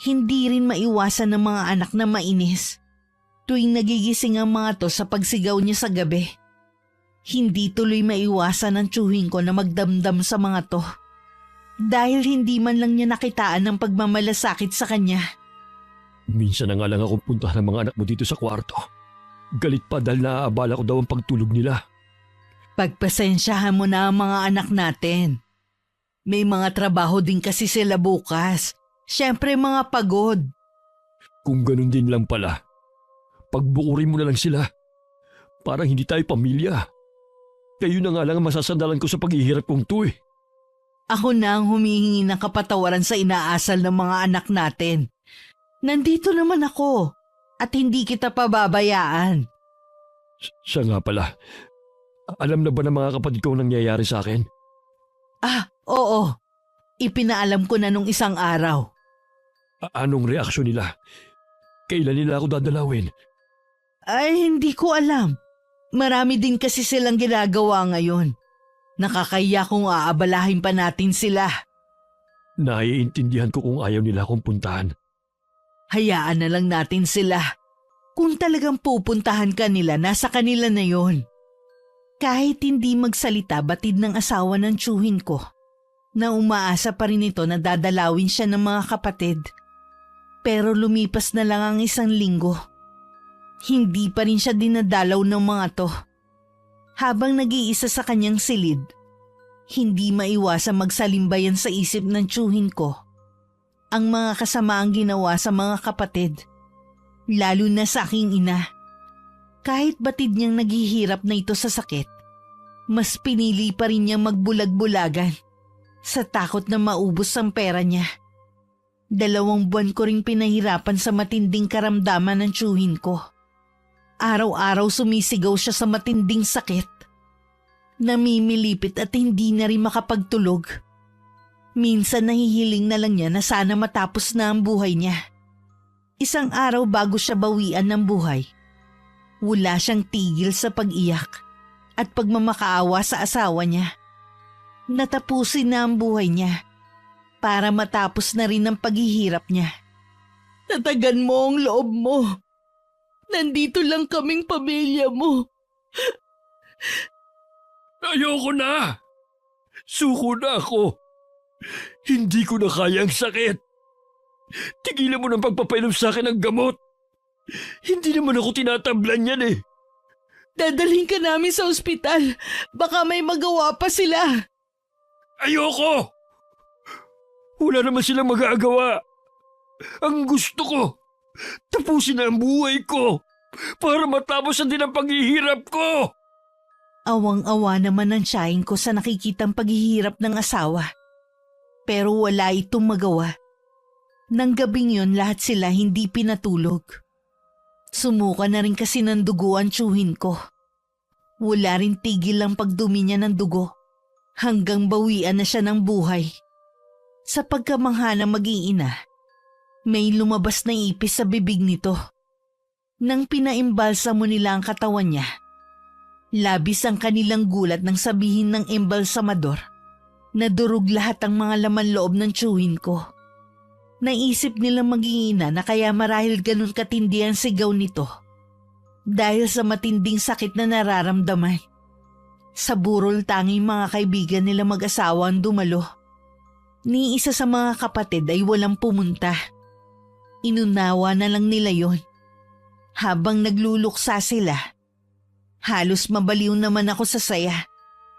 Hindi rin maiwasan ng mga anak na mainis tuwing nagigising ang mga to sa pagsigaw niya sa gabi. Hindi tuloy maiwasan ng tiyuhin ko na magdamdam sa mga to dahil hindi man lang niya nakitaan ng pagmamalasakit sa kanya. Minsan na nga lang akong puntahan ng mga anak mo dito sa kwarto. Galit pa dahil naaabala ko daw ang pagtulog nila. Pagpasensyahan mo na ang mga anak natin. May mga trabaho din kasi sila bukas. Siyempre mga pagod. Kung ganun din lang pala, pagbukurin mo na lang sila. Parang hindi tayo pamilya. Kayo na nga lang ang masasandalan ko sa paghihirap kong to eh. Ako na ang humihingi ng kapatawaran sa inaasal ng mga anak natin. Nandito naman ako at hindi kita pababayaan. Siya nga pala, alam na ba ng mga kapatid ko ang nangyayari sa akin? Oo. Ipinaalam ko na nung isang araw. Anong reaksyon nila? Kailan nila ako dadalawin? Ay, hindi ko alam. Marami din kasi silang ginagawa ngayon. Nakakaya kung aabalahin pa natin sila. Naiintindihan ko kung ayaw nila akong puntahan. Hayaan na lang natin sila. Kung talagang pupuntahan ka nila, nasa kanila na yon. Kahit hindi magsalita batid ng asawa ng tiyuhin ko, na umaasa pa rin ito na dadalawin siya ng mga kapatid. Pero lumipas na lang ang 1 linggo. Hindi pa rin siya dinadalaw ng mga to. Habang nag-iisa sa kanyang silid, hindi maiwasang magsalimbayan sa isip ng tiyuhin ko ang mga kasamaang ginawa sa mga kapatid, lalo na sa aking ina. Kahit batid niyang naghihirap na ito sa sakit, mas pinili pa rin niyang magbulag-bulagan sa takot na maubos ang pera niya. 2 buwan ko ring pinahirapan sa matinding karamdaman ng tiyuhin ko. Araw-araw sumisigaw siya sa matinding sakit. Namimilipit at hindi na rin makapagtulog. Minsan nahihiling na lang niya na sana matapos na ang buhay niya. Isang araw bago siya bawian ng buhay, wala siyang tigil sa pag-iyak at pagmamakaawa sa asawa niya. Natapusin na ang buhay niya para matapos na rin ang paghihirap niya. Tatagan mo ang loob mo. Nandito lang kaming pamilya mo. Ayoko na! Suko na ako! Hindi ko na kaya ang sakit! Tigilan mo ng pagpapainom sa akin ng gamot! Hindi naman ako tinatablan yan eh! Dadalhin ka namin sa ospital. Baka may magawa pa sila. Ayoko! Wala naman silang magagawa. Ang gusto ko, tapusin na ang buhay ko para matapos na din ang paghihirap ko. Awang-awa naman ang tiyahin ko sa nakikitang paghihirap ng asawa. Pero wala itong magawa. Nang gabing yun lahat sila hindi pinatulog. Sumuka na rin kasi ng dugo ang tiyuhin ko. Wala rin tigil ang pagdumi niya ng dugo. Hanggang bawian na siya ng buhay. Sa pagkamangha ng maging ina, may lumabas na ipis sa bibig nito. Nang pinaimbalsa mo nila ang katawan niya, labis ang kanilang gulat nang sabihin ng embalsamador na durog lahat ang mga laman loob ng tiyuhin ko. Naisip nilang maging ina na kaya marahil ganun katindi ang sigaw nito dahil sa matinding sakit na nararamdaman. Sa burol tanging mga kaibigan nila mag-asawa ang dumalo. Ni isa sa mga kapatid ay walang pumunta. Inunawa na lang nila yon. Habang nagluluksa sila, halos mabaliw naman ako sa saya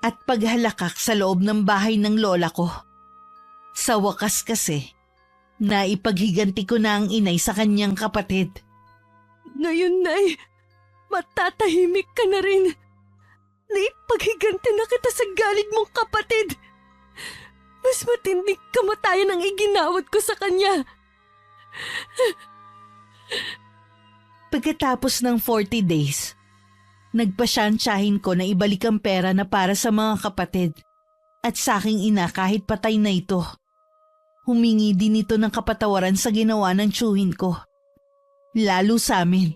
at paghalakak sa loob ng bahay ng lola ko. Sa wakas kasi, naipaghiganti ko na ang inay sa kanyang kapatid. Ngayon, Nay, matatahimik ka na rin. Naipaghiganti na kita sa galit mong kapatid. Mas matinding kamatayan ang iginawad ko sa kanya. Pagkatapos ng 40 days, nagpasyantsahin ko na ibalik ang pera na para sa mga kapatid at sa aking ina kahit patay na ito. Humingi din ito ng kapatawaran sa ginawa ng tiyuhin ko. Lalo sa amin.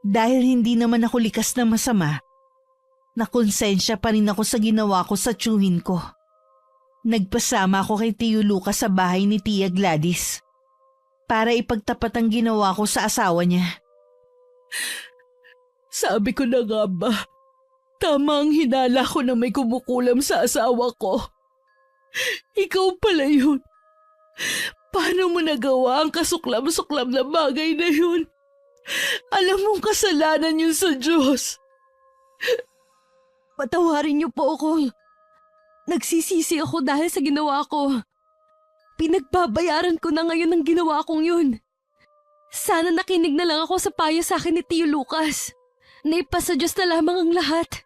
Dahil hindi naman ako likas na masama, nakonsensya pa rin ako sa ginawa ko sa tiyuhin ko. Nagpasama ako kay Tiyo Lucas sa bahay ni Tia Gladys para ipagtapat ang ginawa ko sa asawa niya. Sabi ko na nga ba, tama ang hinala ko na may kumukulam sa asawa ko. Ikaw pala yun. Paano mo nagawa ang kasuklam-suklam na bagay na yun? Alam mong kasalanan yun sa Diyos. Patawarin niyo po ako. Nagsisisi ako dahil sa ginawa ko. Pinagbabayaran ko na ngayon ang ginawa kong yun. Sana nakinig na lang ako sa payo sa akin ni Tio Lucas. Naipasa Diyos na lamang ang lahat.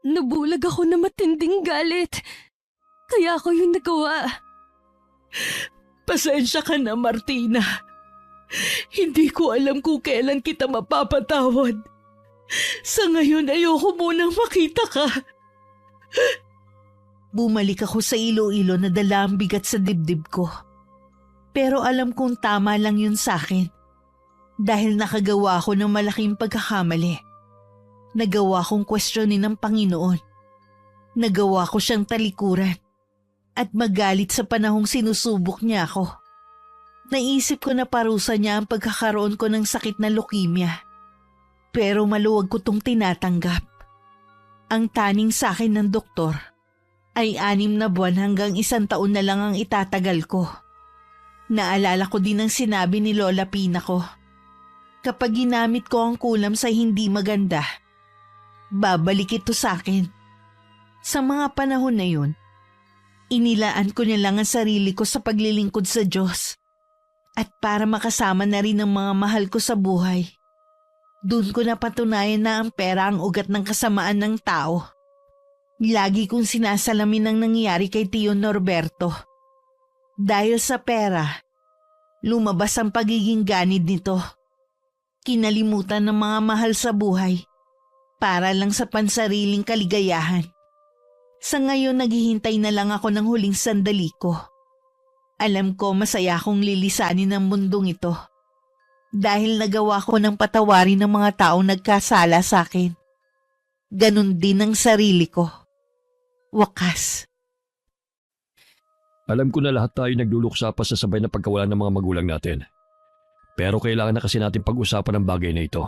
Nabulag ako na matinding galit. Kaya ako yung nagawa. Pasensya ka na, Martina. Hindi ko alam kung kailan kita mapapatawad. Sa ngayon ayoko munang makita ka. Bumalik ako sa Iloilo na dala ang bigat sa dibdib ko. Pero alam kong tama lang yun sa akin. Dahil nakagawa ako ng malaking pagkakamali. Nagawa kong questionin ng Panginoon. Nagawa ko siyang talikuran. At magalit sa panahong sinusubok niya ako. Naisip ko na parusa niya ang pagkakaroon ko ng sakit na leukemia. Pero maluwag ko tong tinatanggap. Ang taning sa akin ng doktor ay 6 na buwan hanggang 1 taon na lang ang itatagal ko. Naalala ko din ang sinabi ni Lola Pina ko. Kapag ginamit ko ang kulam sa hindi maganda, babalik ito sa akin. Sa mga panahon na yun, inilaan ko na lang ang sarili ko sa paglilingkod sa Diyos. At para makasama na rin ang mga mahal ko sa buhay, doon ko napatunayan na ang pera ang ugat ng kasamaan ng tao. Lagi kong sinasalamin ang nangyayari kay Tio Norberto. Dahil sa pera, Lumabas ang pagiging ganid nito. Kinalimutan ng mga mahal sa buhay para lang sa pansariling kaligayahan. Sa ngayon naghihintay na lang ako ng huling sandali ko. Alam ko masaya akong lilisanin ang mundong ito. Dahil nagawa ko ng patawarin ng mga taong nagkasala sa akin. Ganon din ang sarili ko. Wakas. Alam ko na lahat tayo nagluluksa pa sa sabay na pagkawala ng mga magulang natin. Pero kailangan na kasi natin pag-usapan ang bagay na ito.